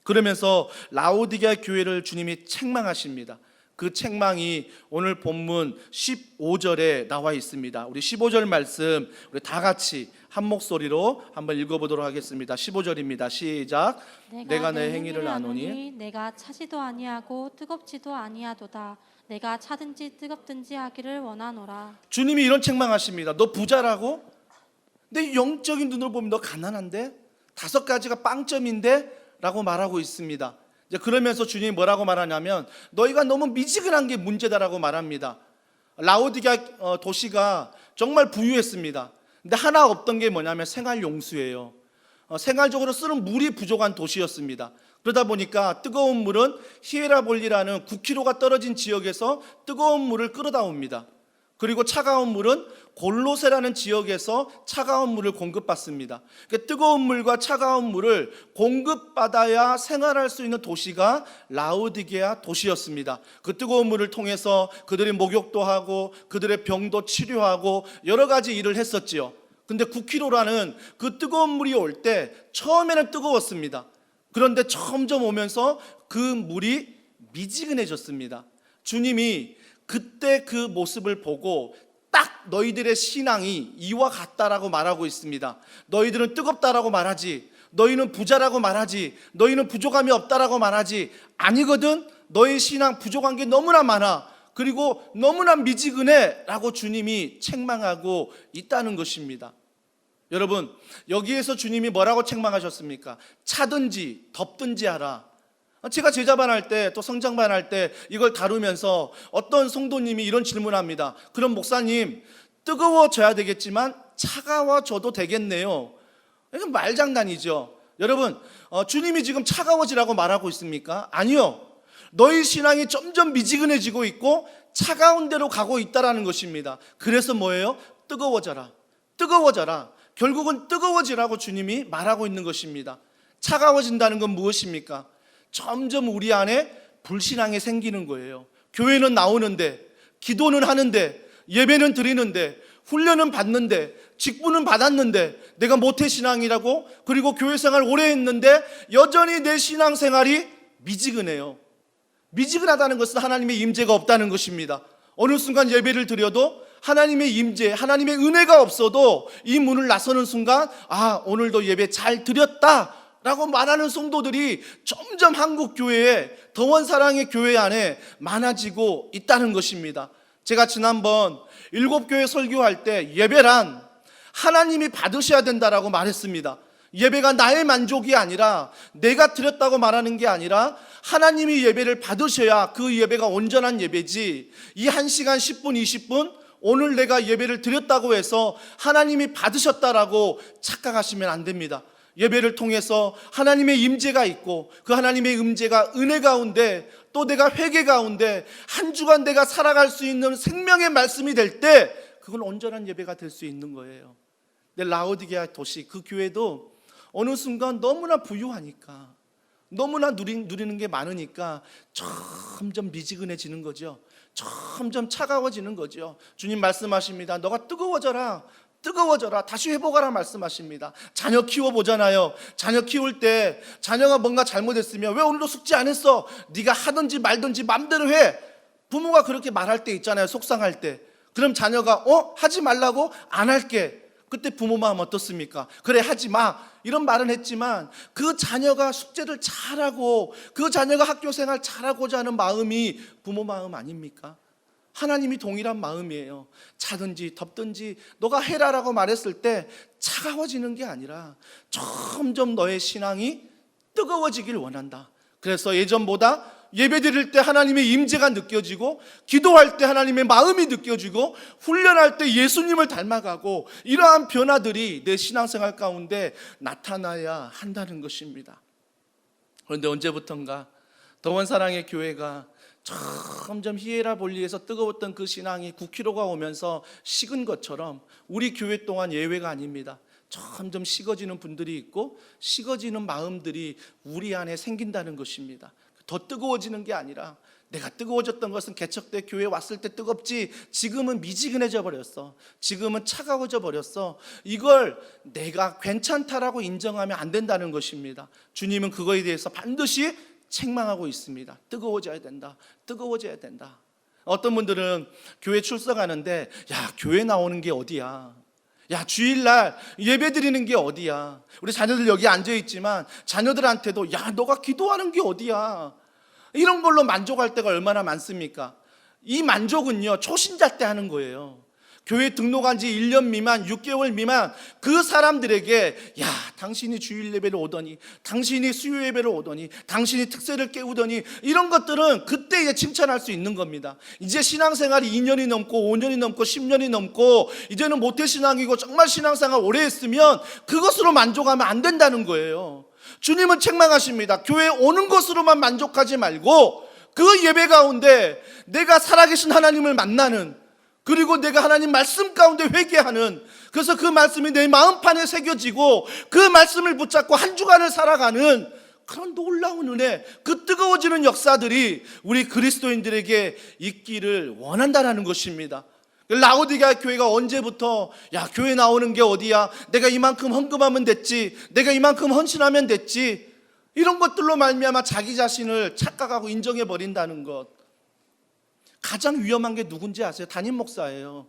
그러면서 라오디게아 교회를 주님이 책망하십니다. 그 책망이 오늘 본문 15절에 나와 있습니다. 우리 15절 말씀 우리 다 같이 한 목소리로 한번 읽어보도록 하겠습니다. 15절입니다. 시작. 내가 내 행위를 아노니 내가 차지도 아니하고 뜨겁지도 아니하도다. 내가 차든지 뜨겁든지 하기를 원하노라. 주님이 이런 책망하십니다. 너 부자라고? 내 영적인 눈으로 보면 너 가난한데? 5가지가 빵점인데? 라고 말하고 있습니다. 이제 그러면서 주님이 뭐라고 말하냐면 너희가 너무 미지근한 게 문제다라고 말합니다. 라오디게아 도시가 정말 부유했습니다. 근데 하나 없던 게 뭐냐면 생활용수예요. 생활적으로 쓰는 물이 부족한 도시였습니다. 그러다 보니까 뜨거운 물은 히에라볼리라는 9km가 떨어진 지역에서 뜨거운 물을 끌어다 옵니다. 그리고 차가운 물은 골로세라는 지역에서 차가운 물을 공급받습니다. 그러니까 뜨거운 물과 차가운 물을 공급받아야 생활할 수 있는 도시가 라오디게아 도시였습니다. 그 뜨거운 물을 통해서 그들이 목욕도 하고 그들의 병도 치료하고 여러 가지 일을 했었지요. 근데 9km라는 그 뜨거운 물이 올 때 처음에는 뜨거웠습니다. 그런데 점점 오면서 그 물이 미지근해졌습니다. 주님이 그때 그 모습을 보고 딱 너희들의 신앙이 이와 같다라고 말하고 있습니다. 너희들은 뜨겁다라고 말하지, 너희는 부자라고 말하지, 너희는 부족함이 없다라고 말하지, 아니거든. 너희 신앙 부족한 게 너무나 많아. 그리고 너무나 미지근해 라고 주님이 책망하고 있다는 것입니다. 여러분, 여기에서 주님이 뭐라고 책망하셨습니까? 차든지 덥든지 하라. 제가 제자반 할 때 또 성장반 할 때 이걸 다루면서 어떤 성도님이 이런 질문합니다. 그럼 목사님, 뜨거워져야 되겠지만 차가워져도 되겠네요. 이건 말장난이죠. 여러분, 주님이 지금 차가워지라고 말하고 있습니까? 아니요. 너희 신앙이 점점 미지근해지고 있고 차가운 데로 가고 있다라는 것입니다. 그래서 뭐예요? 뜨거워져라. 뜨거워져라. 결국은 뜨거워지라고 주님이 말하고 있는 것입니다. 차가워진다는 건 무엇입니까? 점점 우리 안에 불신앙이 생기는 거예요. 교회는 나오는데, 기도는 하는데, 예배는 드리는데, 훈련은 받는데, 직분은 받았는데 내가 모태신앙이라고, 그리고 교회 생활 오래 했는데 여전히 내 신앙생활이 미지근해요. 미지근하다는 것은 하나님의 임재가 없다는 것입니다. 어느 순간 예배를 드려도 하나님의 임재, 하나님의 은혜가 없어도 이 문을 나서는 순간 오늘도 예배 잘 드렸다라고 말하는 성도들이 점점 한국 교회에, 더원사랑의 교회 안에 많아지고 있다는 것입니다. 제가 지난번 7교회 설교할 때 예배란 하나님이 받으셔야 된다라고 말했습니다. 예배가 나의 만족이 아니라, 내가 드렸다고 말하는 게 아니라 하나님이 예배를 받으셔야 그 예배가 온전한 예배지, 이 1시간 10분 20분 오늘 내가 예배를 드렸다고 해서 하나님이 받으셨다라고 착각하시면 안 됩니다. 예배를 통해서 하나님의 임재가 있고 그 하나님의 임재가 은혜 가운데, 또 내가 회개 가운데 한 주간 내가 살아갈 수 있는 생명의 말씀이 될 때 그건 온전한 예배가 될 수 있는 거예요. 근데 라오디게아 도시, 그 교회도 어느 순간 너무나 부유하니까, 너무나 누리는 게 많으니까 점점 미지근해지는 거죠. 점점 차가워지는 거죠. 주님 말씀하십니다. 너가 뜨거워져라, 뜨거워져라, 다시 회복하라 말씀하십니다. 자녀 키워보잖아요. 자녀 키울 때 자녀가 뭔가 잘못했으면 왜 오늘도 숙제 안 했어? 네가 하든지 말든지 맘대로 해. 부모가 그렇게 말할 때 있잖아요. 속상할 때. 그럼 자녀가 하지 말라고? 안 할게. 그때 부모 마음 어떻습니까? 그래, 하지 마, 이런 말은 했지만 그 자녀가 숙제를 잘하고 그 자녀가 학교 생활 잘하고자 하는 마음이 부모 마음 아닙니까? 하나님이 동일한 마음이에요. 차든지 덥든지 너가 해라라고 말했을 때 차가워지는 게 아니라 점점 너의 신앙이 뜨거워지길 원한다. 그래서 예전보다 예배 드릴 때 하나님의 임재가 느껴지고, 기도할 때 하나님의 마음이 느껴지고, 훈련할 때 예수님을 닮아가고, 이러한 변화들이 내 신앙생활 가운데 나타나야 한다는 것입니다. 그런데 언제부턴가 더원사랑의 교회가 점점 히에라볼리에서 뜨거웠던 그 신앙이 9km가 오면서 식은 것처럼 우리 교회 동안 예외가 아닙니다. 점점 식어지는 분들이 있고 식어지는 마음들이 우리 안에 생긴다는 것입니다. 더 뜨거워지는 게 아니라, 내가 뜨거워졌던 것은 개척 때 교회 왔을 때 뜨겁지, 지금은 미지근해져 버렸어. 지금은 차가워져 버렸어. 이걸 내가 괜찮다라고 인정하면 안 된다는 것입니다. 주님은 그거에 대해서 반드시 책망하고 있습니다. 뜨거워져야 된다. 뜨거워져야 된다. 어떤 분들은 교회 출석하는데, 야, 교회 나오는 게 어디야? 야, 주일날 예배 드리는 게 어디야? 우리 자녀들 여기 앉아있지만 자녀들한테도 야, 너가 기도하는 게 어디야? 이런 걸로 만족할 때가 얼마나 많습니까? 이 만족은요, 초신자 때 하는 거예요. 교회 등록한 지 1년 미만, 6개월 미만 그 사람들에게, 야, 당신이 주일 예배를 오더니, 당신이 수요 예배를 오더니, 당신이 특세를 깨우더니, 이런 것들은 그때 이제 칭찬할 수 있는 겁니다. 이제 신앙생활이 2년이 넘고 5년이 넘고 10년이 넘고 이제는 모태신앙이고 정말 신앙생활 오래 했으면 그것으로 만족하면 안 된다는 거예요. 주님은 책망하십니다. 교회에 오는 것으로만 만족하지 말고 그 예배 가운데 내가 살아계신 하나님을 만나는, 그리고 내가 하나님 말씀 가운데 회개하는, 그래서 그 말씀이 내 마음판에 새겨지고 그 말씀을 붙잡고 한 주간을 살아가는 그런 놀라운 은혜, 그 뜨거워지는 역사들이 우리 그리스도인들에게 있기를 원한다는 것입니다. 라오디게아 교회가 언제부터 야, 교회 나오는 게 어디야? 내가 이만큼 헌금하면 됐지, 내가 이만큼 헌신하면 됐지, 이런 것들로 말미암아 자기 자신을 착각하고 인정해 버린다는 것. 가장 위험한 게 누군지 아세요? 담임 목사예요.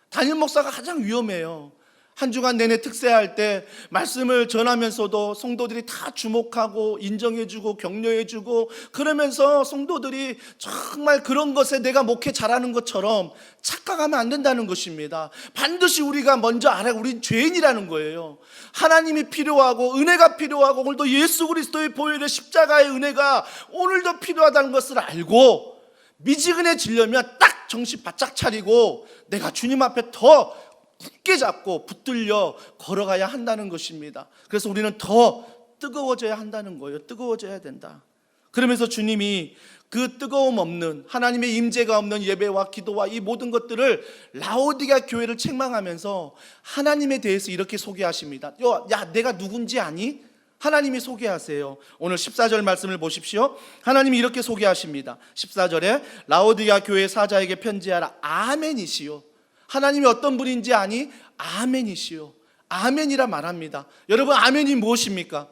담임 목사가 가장 위험해요. 한 주간 내내 특세할 때 말씀을 전하면서도 성도들이 다 주목하고 인정해주고 격려해주고, 그러면서 성도들이 정말 그런 것에 내가 목회 잘하는 것처럼 착각하면 안 된다는 것입니다. 반드시 우리가 먼저 알아야, 우린 죄인이라는 거예요. 하나님이 필요하고 은혜가 필요하고, 오늘도 예수 그리스도의 보혈의 십자가의 은혜가 오늘도 필요하다는 것을 알고 미지근해지려면 딱 정신 바짝 차리고 내가 주님 앞에 더 굳게 잡고 붙들려 걸어가야 한다는 것입니다. 그래서 우리는 더 뜨거워져야 한다는 거예요. 뜨거워져야 된다. 그러면서 주님이 그 뜨거움 없는, 하나님의 임재가 없는 예배와 기도와 이 모든 것들을 라오디게아 교회를 책망하면서 하나님에 대해서 이렇게 소개하십니다. 야, 내가 누군지 아니? 하나님이 소개하세요. 오늘 14절 말씀을 보십시오. 하나님이 이렇게 소개하십니다. 14절에 라오디게아 교회 사자에게 편지하라. 아멘이시요. 하나님이 어떤 분인지 아니? 아멘이시요. 아멘이라 말합니다. 여러분, 아멘이 무엇입니까?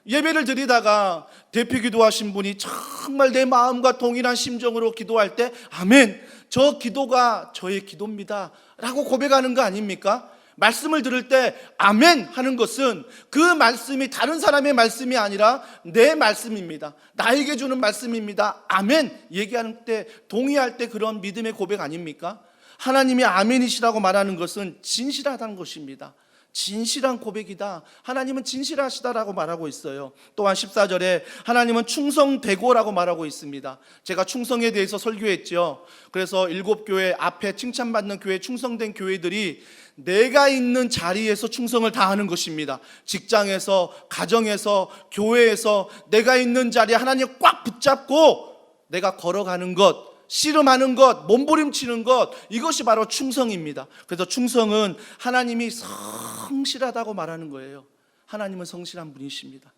예배를 드리다가 대피 기도하신 분이 정말 내 마음과 동일한 심정으로 기도할 때 아멘, 저 기도가 저의 기도입니다 라고 고백하는 거 아닙니까? 말씀을 들을 때 아멘 하는 것은 그 말씀이 다른 사람의 말씀이 아니라 내 말씀입니다, 나에게 주는 말씀입니다, 아멘 얘기하는 때, 동의할 때 그런 믿음의 고백 아닙니까? 하나님이 아멘이시라고 말하는 것은 진실하다는 것입니다. 진실한 고백이다, 하나님은 진실하시다라고 말하고 있어요. 또한 14절에 하나님은 충성되고라고 말하고 있습니다. 제가 충성에 대해서 설교했죠. 그래서 7교회 앞에 칭찬받는 교회, 충성된 교회들이 내가 있는 자리에서 충성을 다하는 것입니다. 직장에서, 가정에서, 교회에서 내가 있는 자리에 하나님 꽉 붙잡고 내가 걸어가는 것, 씨름하는 것, 몸부림치는 것, 이것이 바로 충성입니다. 그래서 충성은 하나님이 성실하다고 말하는 거예요. 하나님은 성실한 분이십니다.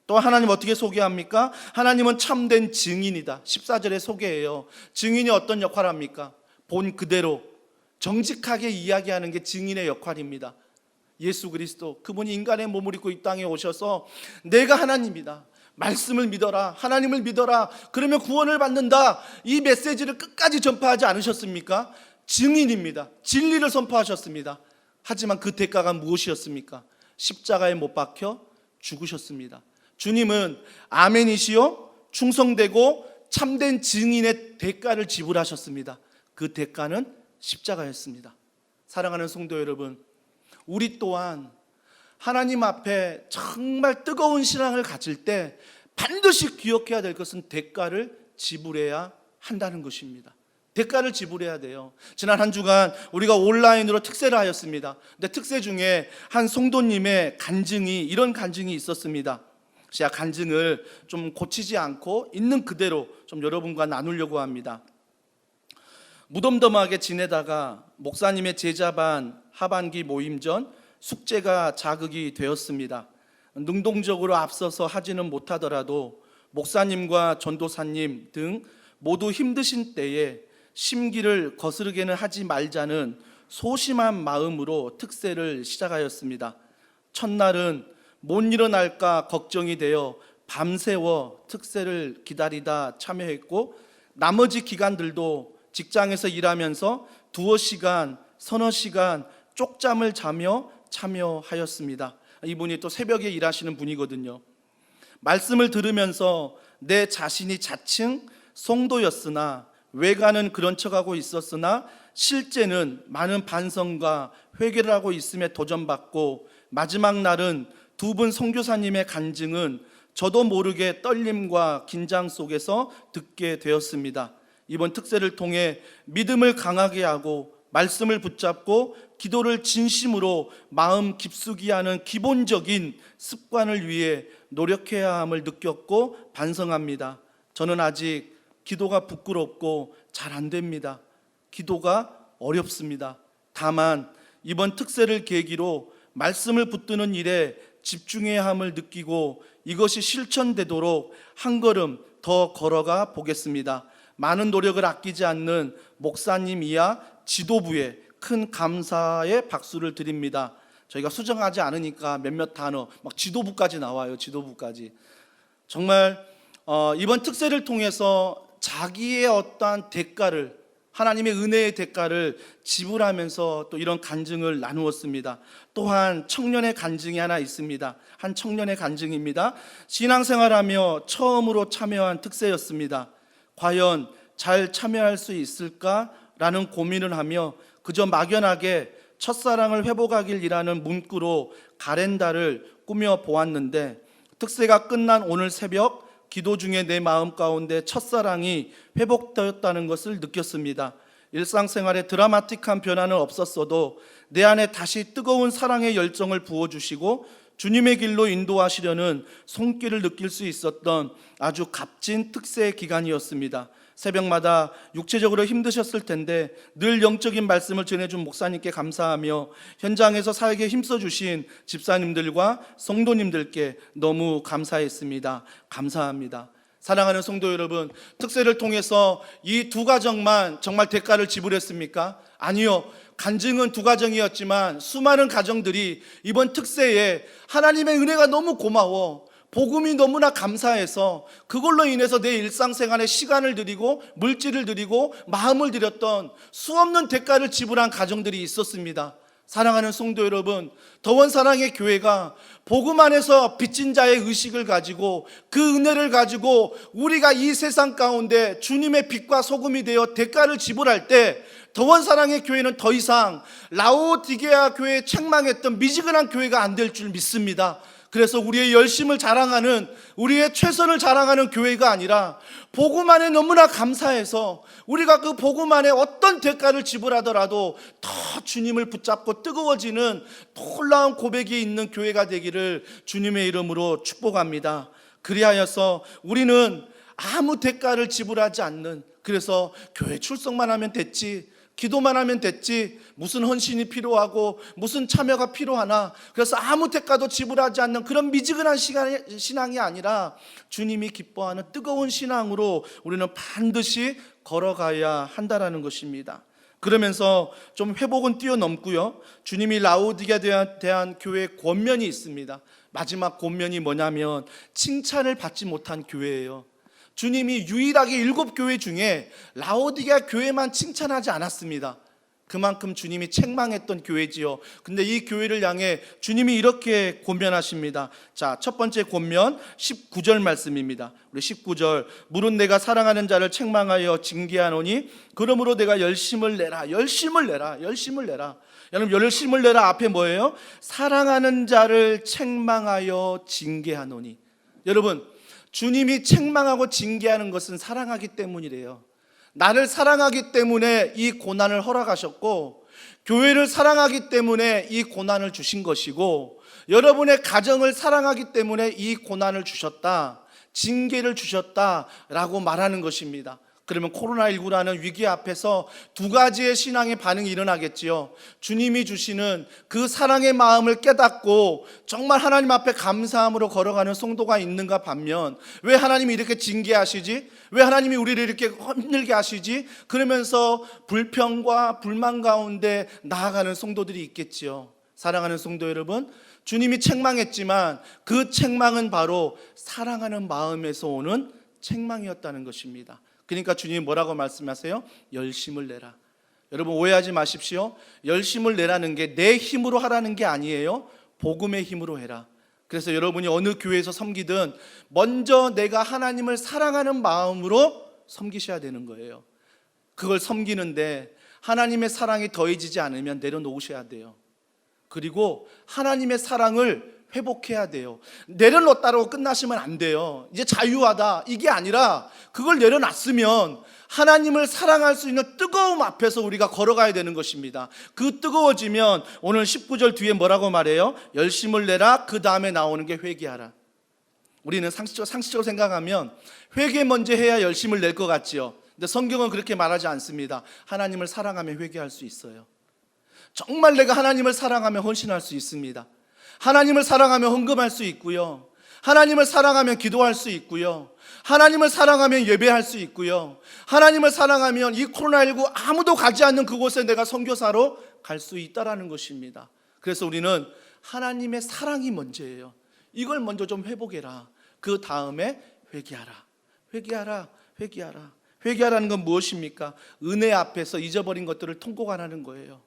또 하나님 어떻게 소개합니까? 하나님은 참된 증인이다. 14절에 소개해요. 증인이 어떤 역할을 합니까? 본 그대로 정직하게 이야기하는 게 증인의 역할입니다. 예수 그리스도, 그분이 인간의 몸을 입고 이 땅에 오셔서 내가 하나님이다, 말씀을 믿어라, 하나님을 믿어라, 그러면 구원을 받는다, 이 메시지를 끝까지 전파하지 않으셨습니까? 증인입니다. 진리를 선포하셨습니다. 하지만 그 대가가 무엇이었습니까? 십자가에 못 박혀 죽으셨습니다. 주님은 아멘이시요 충성되고 참된 증인의 대가를 지불하셨습니다. 그 대가는 십자가였습니다. 사랑하는 성도 여러분, 우리 또한 하나님 앞에 정말 뜨거운 신앙을 가질 때 반드시 기억해야 될 것은 대가를 지불해야 한다는 것입니다. 대가를 지불해야 돼요. 지난 한 주간 우리가 온라인으로 특세를 하였습니다. 근데 특세 중에 한 성도님의 간증이, 이런 간증이 있었습니다. 제가 간증을 좀 고치지 않고 있는 그대로 좀 여러분과 나누려고 합니다. 무덤덤하게 지내다가 목사님의 제자반 하반기 모임 전 숙제가 자극이 되었습니다. 능동적으로 앞서서 하지는 못하더라도 목사님과 전도사님 등 모두 힘드신 때에 심기를 거스르게는 하지 말자는 소심한 마음으로 특세를 시작하였습니다. 첫날은 못 일어날까 걱정이 되어 밤새워 특세를 기다리다 참여했고, 나머지 기간들도 직장에서 일하면서 두어 시간, 서너 시간 쪽잠을 자며 참여하였습니다. 이분이 또 새벽에 일하시는 분이거든요. 말씀을 들으면서 내 자신이 자칭 성도였으나 외관은 그런 척하고 있었으나 실제는 많은 반성과 회개를 하고 있음에 도전받고, 마지막 날은 두 분 선교사님의 간증은 저도 모르게 떨림과 긴장 속에서 듣게 되었습니다. 이번 특세를 통해 믿음을 강하게 하고 말씀을 붙잡고 기도를 진심으로 마음 깊숙이 하는 기본적인 습관을 위해 노력해야 함을 느꼈고 반성합니다. 저는 아직 기도가 부끄럽고 잘 안 됩니다. 기도가 어렵습니다. 다만 이번 특세를 계기로 말씀을 붙드는 일에 집중해야 함을 느끼고 이것이 실천되도록 한 걸음 더 걸어가 보겠습니다. 많은 노력을 아끼지 않는 목사님 이하 지도부에 큰 감사의 박수를 드립니다. 저희가 수정하지 않으니까 몇몇 단어, 막 지도부까지 나와요. 지도부까지. 정말 이번 특세를 통해서 자기의 어떠한 대가를, 하나님의 은혜의 대가를 지불하면서 또 이런 간증을 나누었습니다. 또한 청년의 간증이 하나 있습니다. 한 청년의 간증입니다. 신앙생활하며 처음으로 참여한 특세였습니다. 과연 잘 참여할 수 있을까라는 고민을 하며 그저 막연하게 첫사랑을 회복하길이라는 문구로 가렌다를 꾸며 보았는데, 특세가 끝난 오늘 새벽 기도 중에 내 마음 가운데 첫사랑이 회복되었다는 것을 느꼈습니다. 일상생활에 드라마틱한 변화는 없었어도 내 안에 다시 뜨거운 사랑의 열정을 부어주시고 주님의 길로 인도하시려는 손길을 느낄 수 있었던 아주 값진 특세의 기간이었습니다. 새벽마다 육체적으로 힘드셨을 텐데 늘 영적인 말씀을 전해준 목사님께 감사하며 현장에서 사역에 힘써주신 집사님들과 성도님들께 너무 감사했습니다. 감사합니다. 사랑하는 성도 여러분, 특세를 통해서 이 두 가정만 정말 대가를 지불했습니까? 아니요. 간증은 두 가정이었지만 수많은 가정들이 이번 특세에 하나님의 은혜가 너무 고마워, 복음이 너무나 감사해서 그걸로 인해서 내 일상생활에 시간을 들이고 물질을 들이고 마음을 들였던 수없는 대가를 지불한 가정들이 있었습니다. 사랑하는 성도 여러분, 더원 사랑의 교회가 복음 안에서 빚진 자의 의식을 가지고 그 은혜를 가지고 우리가 이 세상 가운데 주님의 빛과 소금이 되어 대가를 지불할 때 더원 사랑의 교회는 더 이상 라오디게아 교회에 책망했던 미지근한 교회가 안 될 줄 믿습니다. 그래서 우리의 열심을 자랑하는, 우리의 최선을 자랑하는 교회가 아니라 복음 안에 너무나 감사해서 우리가 그 복음 안에 어떤 대가를 지불하더라도 더 주님을 붙잡고 뜨거워지는 놀라운 고백이 있는 교회가 되기를 주님의 이름으로 축복합니다. 그리하여서 우리는 아무 대가를 지불하지 않는, 그래서 교회 출석만 하면 됐지, 기도만 하면 됐지, 무슨 헌신이 필요하고 무슨 참여가 필요하나, 그래서 아무 대가도 지불하지 않는 그런 미지근한 신앙이 아니라 주님이 기뻐하는 뜨거운 신앙으로 우리는 반드시 걸어가야 한다라는 것입니다. 그러면서 좀 회복은 뛰어넘고요, 주님이 라오디게아에 대한 교회의 권면이 있습니다. 마지막 권면이 뭐냐면 칭찬을 받지 못한 교회예요. 주님이 유일하게 7교회 중에 라오디게아 교회만 칭찬하지 않았습니다. 그만큼 주님이 책망했던 교회지요. 근데 이 교회를 향해 주님이 이렇게 권면하십니다. 자, 첫 번째 권면 19절 말씀입니다. 우리 19절, 물은 내가 사랑하는 자를 책망하여 징계하노니 그러므로 내가 열심을 내라. 열심을 내라. 열심을 내라. 여러분, 열심을 내라 앞에 뭐예요? 사랑하는 자를 책망하여 징계하노니. 여러분, 주님이 책망하고 징계하는 것은 사랑하기 때문이래요. 나를 사랑하기 때문에 이 고난을 허락하셨고, 교회를 사랑하기 때문에 이 고난을 주신 것이고, 여러분의 가정을 사랑하기 때문에 이 고난을 주셨다, 징계를 주셨다라고 말하는 것입니다. 그러면 코로나19라는 위기 앞에서 두 가지의 신앙의 반응이 일어나겠지요. 주님이 주시는 그 사랑의 마음을 깨닫고 정말 하나님 앞에 감사함으로 걸어가는 성도가 있는가 반면, 왜 하나님이 이렇게 징계하시지? 왜 하나님이 우리를 이렇게 힘들게 하시지? 그러면서 불평과 불만 가운데 나아가는 성도들이 있겠지요. 사랑하는 성도 여러분, 주님이 책망했지만 그 책망은 바로 사랑하는 마음에서 오는 책망이었다는 것입니다. 그러니까 주님이 뭐라고 말씀하세요? 열심을 내라. 여러분, 오해하지 마십시오. 열심을 내라는 게 내 힘으로 하라는 게 아니에요. 복음의 힘으로 해라. 그래서 여러분이 어느 교회에서 섬기든 먼저 내가 하나님을 사랑하는 마음으로 섬기셔야 되는 거예요. 그걸 섬기는데 하나님의 사랑이 더해지지 않으면 내려놓으셔야 돼요. 그리고 하나님의 사랑을 회복해야 돼요. 내려놓았다고 끝나시면 안 돼요. 이제 자유하다, 이게 아니라 그걸 내려놨으면 하나님을 사랑할 수 있는 뜨거움 앞에서 우리가 걸어가야 되는 것입니다. 그 뜨거워지면 오늘 19절 뒤에 뭐라고 말해요? 열심을 내라. 그 다음에 나오는 게 회개하라. 우리는 상식적으로 생각하면 회개 먼저 해야 열심을 낼 것 같지요. 근데 성경은 그렇게 말하지 않습니다. 하나님을 사랑하면 회개할 수 있어요. 정말 내가 하나님을 사랑하면 헌신할 수 있습니다. 하나님을 사랑하면 헌금할 수 있고요, 하나님을 사랑하면 기도할 수 있고요, 하나님을 사랑하면 예배할 수 있고요, 하나님을 사랑하면 이 코로나19 아무도 가지 않는 그곳에 내가 선교사로 갈 수 있다라는 것입니다. 그래서 우리는 하나님의 사랑이 먼저예요. 이걸 먼저 좀 회복해라. 그 다음에 회개하라. 회개하라. 회개하라. 회개하라는 건 무엇입니까? 은혜 앞에서 잊어버린 것들을 통곡하라는 거예요.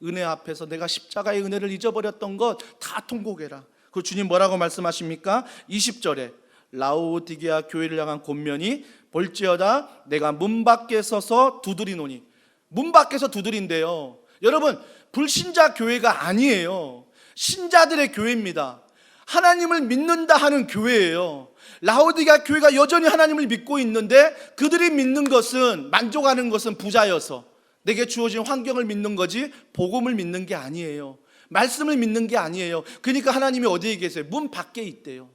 은혜 앞에서 내가 십자가의 은혜를 잊어버렸던 것 다 통곡해라. 그 주님 뭐라고 말씀하십니까? 20절에 라오디게아 교회를 향한 권면이 볼지어다 내가 문 밖에 서서 두드리노니. 문 밖에서 두드린대요. 여러분, 불신자 교회가 아니에요. 신자들의 교회입니다. 하나님을 믿는다 하는 교회예요. 라오디게아 교회가 여전히 하나님을 믿고 있는데 그들이 믿는 것은, 만족하는 것은 부자여서 내게 주어진 환경을 믿는 거지 복음을 믿는 게 아니에요. 말씀을 믿는 게 아니에요. 그러니까 하나님이 어디에 계세요? 문 밖에 있대요.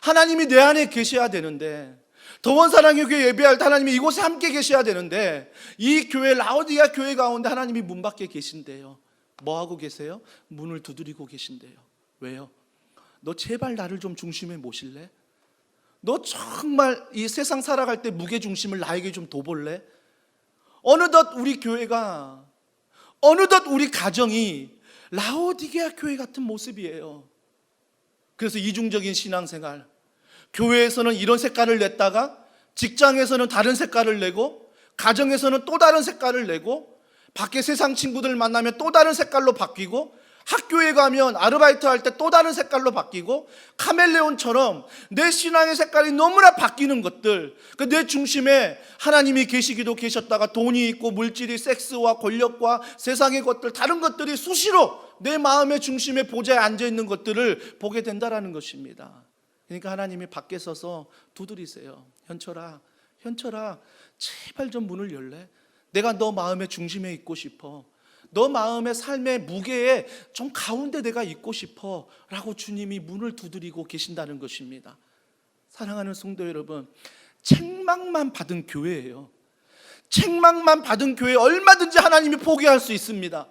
하나님이 내 안에 계셔야 되는데, 더원 사랑의 교회 예배할 때 하나님이 이곳에 함께 계셔야 되는데, 이 교회 라오디게아 교회 가운데 하나님이 문 밖에 계신대요. 뭐 하고 계세요? 문을 두드리고 계신대요. 왜요? 너 제발 나를 좀 중심에 모실래? 너 정말 이 세상 살아갈 때 무게중심을 나에게 좀 둬볼래? 어느덧 우리 교회가, 어느덧 우리 가정이 라오디게아 교회 같은 모습이에요. 그래서 이중적인 신앙생활, 교회에서는 이런 색깔을 냈다가 직장에서는 다른 색깔을 내고 가정에서는 또 다른 색깔을 내고 밖에 세상 친구들 만나면 또 다른 색깔로 바뀌고 학교에 가면 아르바이트 할 때 또 다른 색깔로 바뀌고 카멜레온처럼 내 신앙의 색깔이 너무나 바뀌는 것들, 내 중심에 하나님이 계시기도 계셨다가 돈이 있고 물질이 섹스와 권력과 세상의 것들 다른 것들이 수시로 내 마음의 중심에 보좌에 앉아있는 것들을 보게 된다라는 것입니다. 그러니까 하나님이 밖에 서서 두드리세요. 현철아 제발 좀 문을 열래? 내가 너 마음의 중심에 있고 싶어. 너 마음의 삶의 무게에 좀 가운데 내가 있고 싶어 라고 주님이 문을 두드리고 계신다는 것입니다. 사랑하는 성도 여러분, 책망만 받은 교회예요. 책망만 받은 교회 얼마든지 하나님이 포기할 수 있습니다.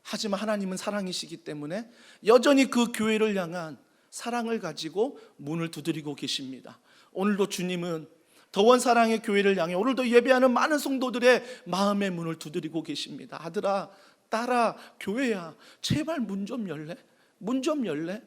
하지만 하나님은 사랑이시기 때문에 여전히 그 교회를 향한 사랑을 가지고 문을 두드리고 계십니다. 오늘도 주님은 더원 사랑의 교회를 향해 오늘도 예배하는 많은 성도들의 마음의 문을 두드리고 계십니다. 아들아, 딸아, 교회야, 제발 문 좀 열래? 문 좀 열래?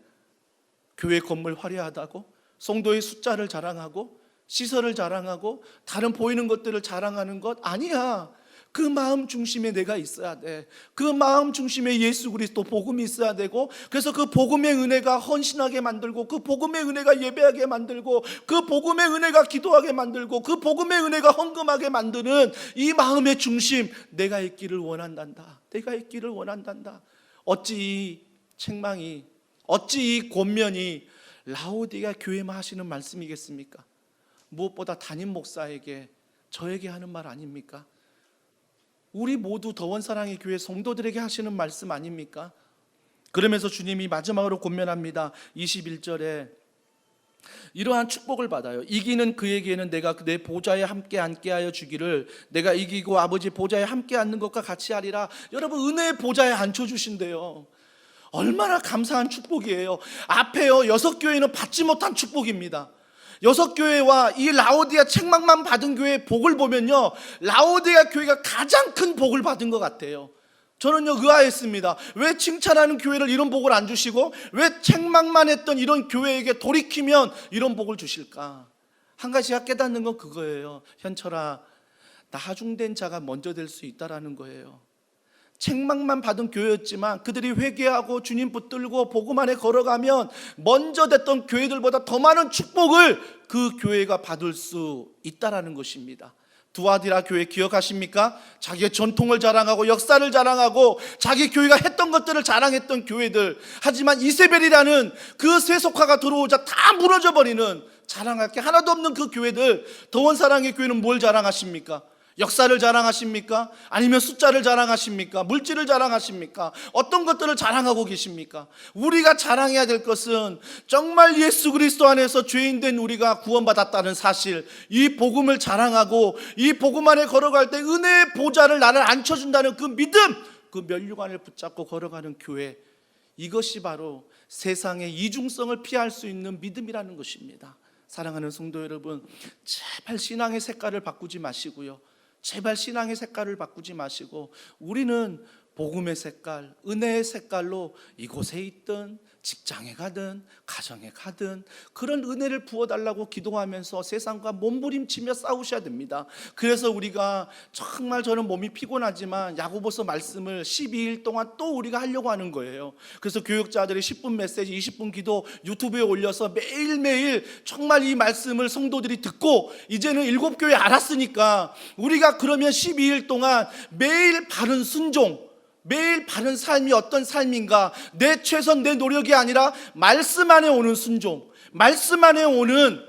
교회 건물 화려하다고 성도의 숫자를 자랑하고 시설을 자랑하고 다른 보이는 것들을 자랑하는 것 아니야. 그 마음 중심에 내가 있어야 돼. 그 마음 중심에 예수 그리스도 복음이 있어야 되고, 그래서 그 복음의 은혜가 헌신하게 만들고, 그 복음의 은혜가 예배하게 만들고, 그 복음의 은혜가 기도하게 만들고, 그 복음의 은혜가 헌금하게 만드는 이 마음의 중심, 내가 있기를 원한단다. 내가 있기를 원한단다. 어찌 이 책망이, 어찌 이 권면이 라오디가 교회만 하시는 말씀이겠습니까? 무엇보다 담임 목사에게, 저에게 하는 말 아닙니까? 우리 모두 더원 사랑의 교회 성도들에게 하시는 말씀 아닙니까? 그러면서 주님이 마지막으로 권면합니다. 21절에 이러한 축복을 받아요. 이기는 그에게는 내가 내 보좌에 함께 앉게 하여 주기를, 내가 이기고 아버지 보좌에 함께 앉는 것과 같이 하리라. 여러분, 은혜의 보좌에 앉혀주신대요. 얼마나 감사한 축복이에요. 앞에요 6교회는 받지 못한 축복입니다. 6교회와 이 라오디아 책망만 받은 교회의 복을 보면요, 라오디아 교회가 가장 큰 복을 받은 것 같아요. 저는요 의아했습니다. 왜 칭찬하는 교회를 이런 복을 안 주시고 왜 책망만 했던 이런 교회에게 돌이키면 이런 복을 주실까? 한 가지가 깨닫는 건 그거예요. 현철아, 나중된 자가 먼저 될 수 있다라는 거예요. 책망만 받은 교회였지만 그들이 회개하고 주님 붙들고 복음 안에 걸어가면 먼저 됐던 교회들보다 더 많은 축복을 그 교회가 받을 수 있다라는 것입니다. 두아디라 교회 기억하십니까? 자기의 전통을 자랑하고 역사를 자랑하고 자기 교회가 했던 것들을 자랑했던 교회들, 하지만 이세벨이라는 그 세속화가 들어오자 다 무너져 버리는, 자랑할 게 하나도 없는 그 교회들, 더원 사랑의 교회는 뭘 자랑하십니까? 역사를 자랑하십니까? 아니면 숫자를 자랑하십니까? 물질을 자랑하십니까? 어떤 것들을 자랑하고 계십니까? 우리가 자랑해야 될 것은 정말 예수 그리스도 안에서 죄인된 우리가 구원받았다는 사실, 이 복음을 자랑하고 이 복음 안에 걸어갈 때 은혜의 보좌를 나를 앉혀준다는 그 믿음, 그 면류관을 붙잡고 걸어가는 교회, 이것이 바로 세상의 이중성을 피할 수 있는 믿음이라는 것입니다. 사랑하는 성도 여러분, 제발 신앙의 색깔을 바꾸지 마시고요, 제발 신앙의 색깔을 바꾸지 마시고 우리는 복음의 색깔, 은혜의 색깔로 이곳에 있든 직장에 가든 가정에 가든 그런 은혜를 부어달라고 기도하면서 세상과 몸부림치며 싸우셔야 됩니다. 그래서 우리가 정말, 저는 몸이 피곤하지만 야고보서 말씀을 12일 동안 또 우리가 하려고 하는 거예요. 그래서 교육자들이 10분 메시지, 20분 기도 유튜브에 올려서 매일매일 정말 이 말씀을 성도들이 듣고 이제는 7교회 알았으니까 우리가 그러면 12일 동안 매일 바른 순종, 매일 바른 삶이 어떤 삶인가, 내 최선, 내 노력이 아니라 말씀 안에 오는 순종, 말씀 안에 오는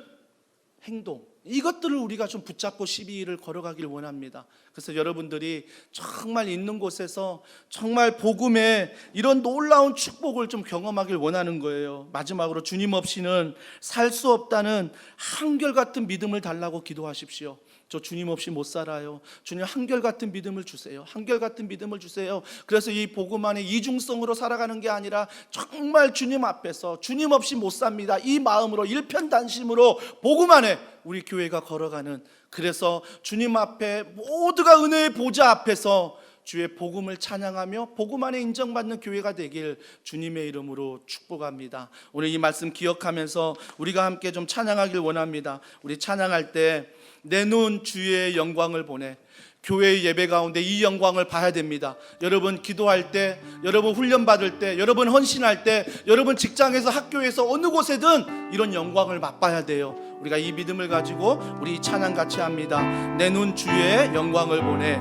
행동, 이것들을 우리가 좀 붙잡고 12일을 걸어가길 원합니다. 그래서 여러분들이 정말 있는 곳에서 정말 복음의 이런 놀라운 축복을 좀 경험하길 원하는 거예요. 마지막으로 주님 없이는 살 수 없다는 한결같은 믿음을 달라고 기도하십시오. 저 주님 없이 못 살아요. 주님 한결같은 믿음을 주세요. 한결같은 믿음을 주세요. 그래서 이 복음 안에 이중성으로 살아가는 게 아니라 정말 주님 앞에서 주님 없이 못 삽니다, 이 마음으로 일편단심으로 복음 안에 우리 교회가 걸어가는, 그래서 주님 앞에 모두가 은혜의 보좌 앞에서 주의 복음을 찬양하며 복음 안에 인정받는 교회가 되길 주님의 이름으로 축복합니다. 오늘 이 말씀 기억하면서 우리가 함께 좀 찬양하길 원합니다. 우리 찬양할 때 내 눈 주의 영광을 보내. 교회의 예배 가운데 이 영광을 봐야 됩니다. 여러분 기도할 때, 여러분 훈련 받을 때, 여러분 헌신할 때, 여러분 직장에서 학교에서 어느 곳에든 이런 영광을 맛봐야 돼요. 우리가 이 믿음을 가지고 우리 이 찬양 같이 합니다. 내 눈 주의 영광을 보내.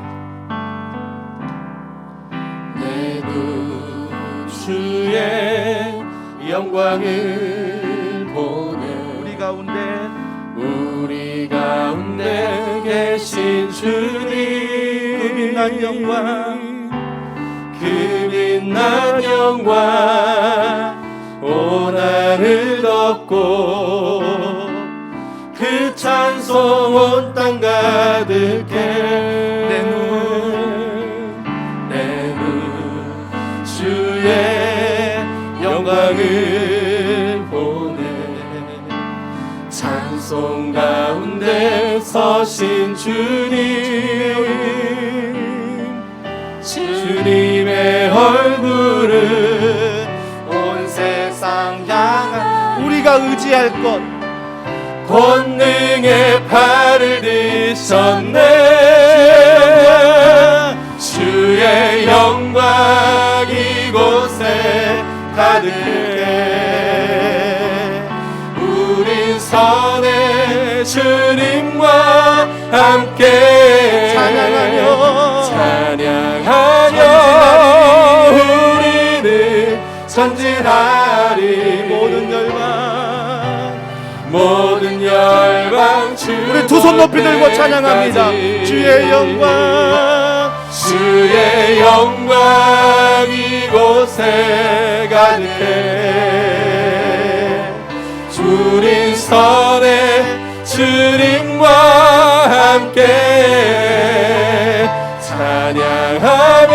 내 눈 주의 영광을 보내. 우리 가운데 계신 주님 그 빛난 영광, 그 빛난 영광 온 하늘 덮고 그 찬송 온 땅 가득해. 내 눈 주의 영광을 보내. 찬송 가운데 서신 주님의 얼굴을 온 세상 향한 우리가 의지할 것, 권능의 팔을 드셨네. 주의 영광 이곳에 가득해. 우린 선의 주님과 함께 찬양하며 우리는 전진하리. 모든 열방 우리 두 손 높이 들고 찬양합니다. 주의 영광 이곳에 가득해. 우린 선의 주님과 함께 찬양하며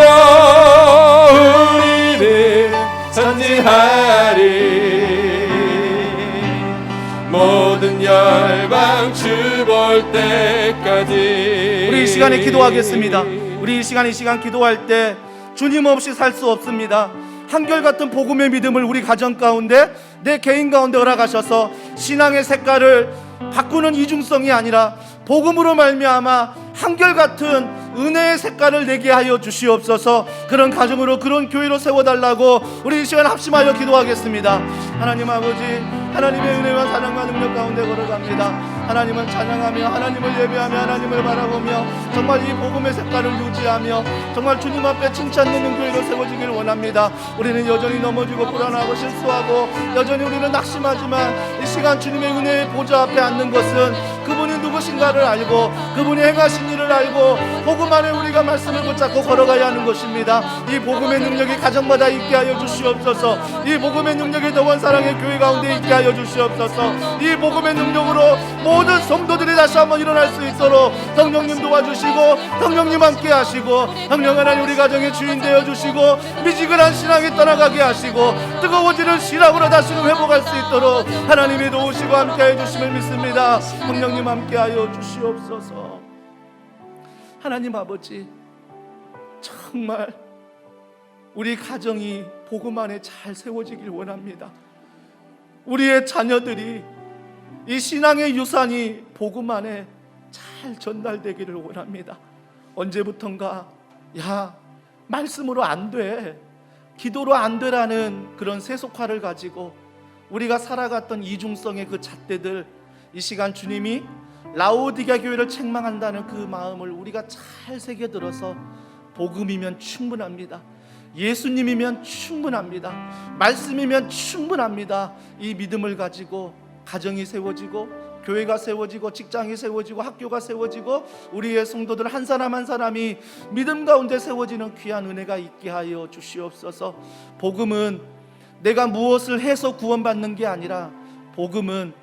우리는 전진하리. 모든 열방 주 볼 때까지. 우리 이 시간에 기도하겠습니다. 우리 이 시간 기도할 때 주님 없이 살 수 없습니다. 한결같은 복음의 믿음을 우리 가정 가운데, 내 개인 가운데 허락하셔서 신앙의 색깔을 바꾸는 이중성이 아니라 복음으로 말미암아 한결같은 은혜의 색깔을 내게 하여 주시옵소서. 그런 가정으로, 그런 교회로 세워달라고 우리 이 시간 합심하여 기도하겠습니다. 하나님 아버지, 하나님의 은혜와 사랑과 능력 가운데 걸어갑니다. 하나님은 찬양하며, 하나님을 예배하며, 하나님을 바라보며 정말 이 복음의 색깔을 유지하며 정말 주님 앞에 칭찬되는 교회로 세워지길 원합니다. 우리는 여전히 넘어지고 불안하고 실수하고 여전히 우리는 낙심하지만 이 시간 주님의 은혜의 보좌 앞에 앉는 것은 그분이 누구신가를 알고 그분이 행하신 일을 알고 복음 안에 우리가 말씀을 붙잡고 걸어가야 하는 것입니다. 이 복음의 능력이 가정마다 있게 하여 주시옵소서. 이 복음의 능력이 더원 사랑의 교회 가운데 있게 하여 주시옵소서. 이 복음의 능력으로 모든 성도들이 다시 한번 일어날 수 있도록 성령님 도와주시고 성령님 함께 하시고 성령 하나님 우리 가정의 주인 되어 주시고 미지근한 신앙이 떠나가게 하시고 뜨거워지는 신앙으로 다시는 회복할 수 있도록 하나님이 도우시고 함께 해주심을 믿습니다. 성령님 함께 하여 주시옵소서. 하나님 아버지, 정말 우리 가정이 복음 안에 잘 세워지길 원합니다. 우리의 자녀들이 이 신앙의 유산이 복음 안에 잘 전달되기를 원합니다. 언제부턴가 야, 말씀으로 안 돼, 기도로 안 되라는 그런 세속화를 가지고 우리가 살아갔던 이중성의 그 잣대들, 이 시간 주님이 라오디게아 교회를 책망한다는 그 마음을 우리가 잘 새겨들어서 복음이면 충분합니다. 예수님이면 충분합니다. 말씀이면 충분합니다. 이 믿음을 가지고 가정이 세워지고 교회가 세워지고 직장이 세워지고 학교가 세워지고 우리의 성도들 한 사람 한 사람이 믿음 가운데 세워지는 귀한 은혜가 있게 하여 주시옵소서. 복음은 내가 무엇을 해서 구원받는 게 아니라 복음은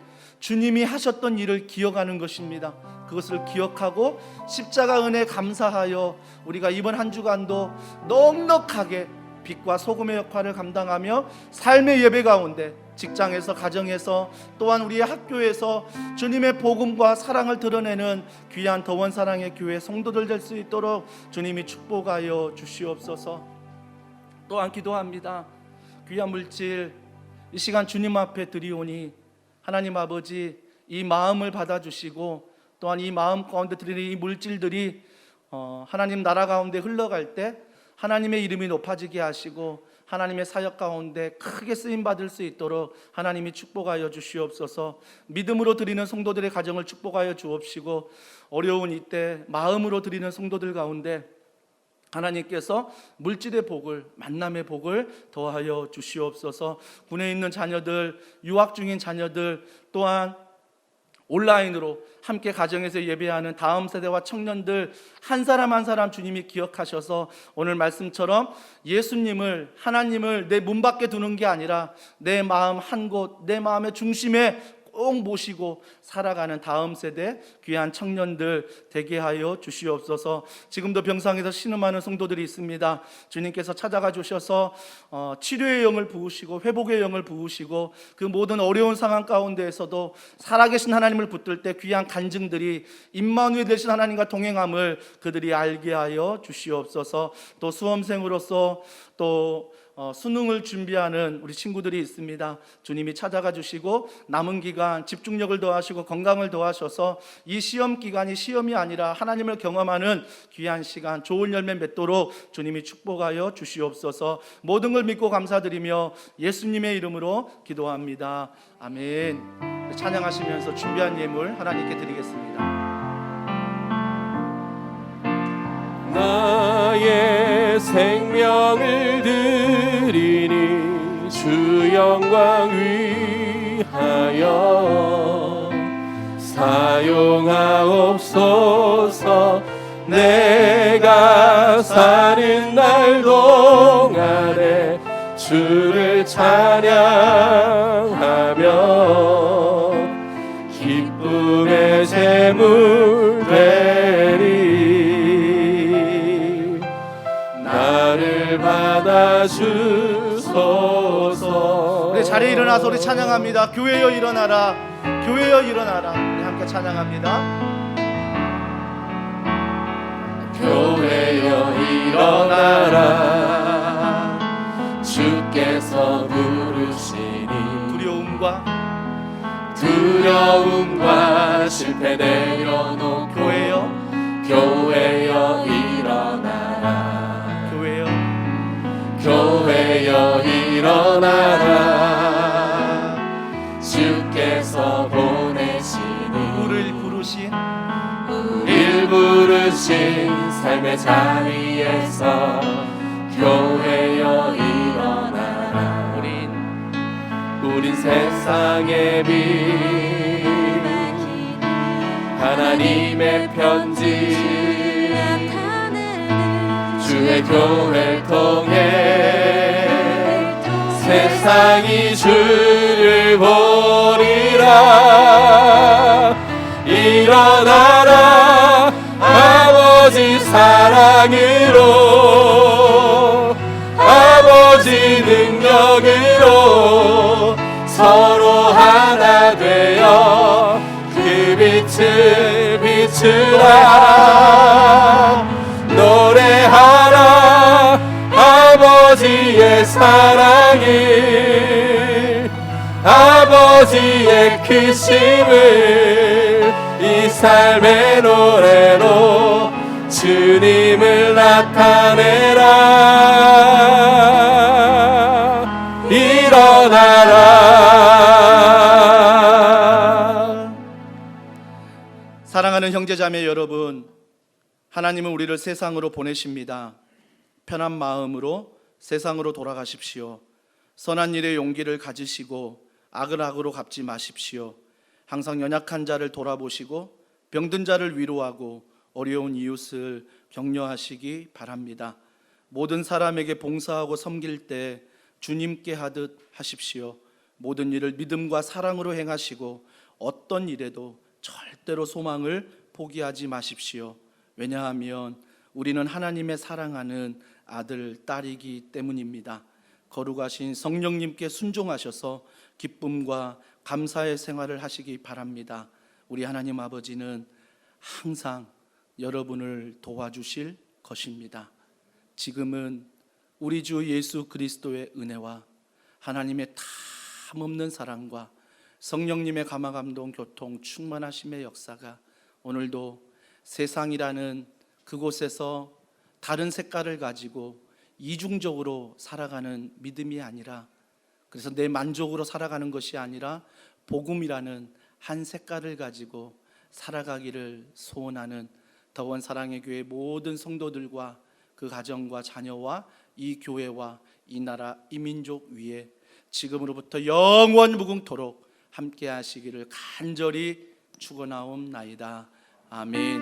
주님이 하셨던 일을 기억하는 것입니다. 그것을 기억하고 십자가 은혜 감사하여 우리가 이번 한 주간도 넉넉하게 빛과 소금의 역할을 감당하며 삶의 예배 가운데 직장에서, 가정에서, 또한 우리의 학교에서 주님의 복음과 사랑을 드러내는 귀한 더원 사랑의 교회 성도들 될 수 있도록 주님이 축복하여 주시옵소서. 또한 기도합니다. 귀한 물질 이 시간 주님 앞에 드리오니 하나님 아버지 이 마음을 받아주시고 또한 이 마음 가운데 드리는 이 물질들이 하나님 나라 가운데 흘러갈 때 하나님의 이름이 높아지게 하시고 하나님의 사역 가운데 크게 쓰임 받을 수 있도록 하나님이 축복하여 주시옵소서. 믿음으로 드리는 성도들의 가정을 축복하여 주옵시고 어려운 이때 마음으로 드리는 성도들 가운데 하나님께서 물질의 복을, 만남의 복을 더하여 주시옵소서. 군에 있는 자녀들, 유학 중인 자녀들, 또한 온라인으로 함께 가정에서 예배하는 다음 세대와 청년들 한 사람 한 사람 주님이 기억하셔서 오늘 말씀처럼 예수님을, 하나님을 내 문 밖에 두는 게 아니라 내 마음 한 곳, 내 마음의 중심에 꼭 모시고 살아가는 다음 세대 귀한 청년들 되게 하여 주시옵소서. 지금도 병상에서 신음하는 성도들이 있습니다. 주님께서 찾아가 주셔서 치료의 영을 부으시고 회복의 영을 부으시고 그 모든 어려운 상황 가운데에서도 살아계신 하나님을 붙들 때 귀한 간증들이 임마누엘 되신 하나님과 동행함을 그들이 알게 하여 주시옵소서. 또 수험생으로서 또 수능을 준비하는 우리 친구들이 있습니다. 주님이 찾아가 주시고 남은 기간 집중력을 더하시고 건강을 더하셔서 이 시험 기간이 시험이 아니라 하나님을 경험하는 귀한 시간, 좋은 열매 맺도록 주님이 축복하여 주시옵소서. 모든 걸 믿고 감사드리며 예수님의 이름으로 기도합니다. 아멘. 찬양하시면서 준비한 예물 하나님께 드리겠습니다. 나의 생명을 드리니 주 영광 위하여 사용하옵소서. 내가 사는 날 동안에 주를 찬양하며 기쁨의 제물 되리. 나를 받아주소서. 우리 자리에 일어나서 우리 찬양합니다. 교회여 일어나라, 교회여 일어나라. 우리 함께 찬양합니다. 교회여 일어나라. 주께서 부르시니 두려움과 실패 내려놓고 교회여 일어나라. 교회여 일어나라. 주께서 보내시니 우릴 부르신 삶의 자리에서 교회여 일어나라. 우린 세상의 빛, 하나님의 편지, 주의 교회를 통해 세상이 주를 보리라. 일어나라 아버지 사랑으로, 아버지 능력으로 서로 하나 되어 그 빛을 비추라. 노래하라 아버지의 사랑을, 아버지의 크심을 이 삶의 노래로 주님을 나타내라. 일어나라. 사랑하는 형제자매 여러분, 하나님은 우리를 세상으로 보내십니다. 편한 마음으로 세상으로 돌아가십시오. 선한 일에 용기를 가지시고 악을 악으로 갚지 마십시오. 항상 연약한 자를 돌아보시고 병든 자를 위로하고 어려운 이웃을 격려하시기 바랍니다. 모든 사람에게 봉사하고 섬길 때 주님께 하듯 하십시오. 모든 일을 믿음과 사랑으로 행하시고 어떤 일에도 절대로 소망을 포기하지 마십시오. 왜냐하면 우리는 하나님의 사랑하는 아들, 딸이기 때문입니다. 거룩하신 성령님께 순종하셔서 기쁨과 감사의 생활을 하시기 바랍니다. 우리 하나님 아버지는 항상 여러분을 도와주실 것입니다. 지금은 우리 주 예수 그리스도의 은혜와 하나님의 탐없는 사랑과 성령님의 감화감동 교통 충만하심의 역사가 오늘도 세상이라는 그곳에서 다른 색깔을 가지고 이중적으로 살아가는 믿음이 아니라, 그래서 내 만족으로 살아가는 것이 아니라 복음이라는 한 색깔을 가지고 살아가기를 소원하는 더원 사랑의 교회 모든 성도들과 그 가정과 자녀와 이 교회와 이 나라 이 민족 위에 지금으로부터 영원 무궁토록 함께 하시기를 간절히 축원하옵나이다. 아멘.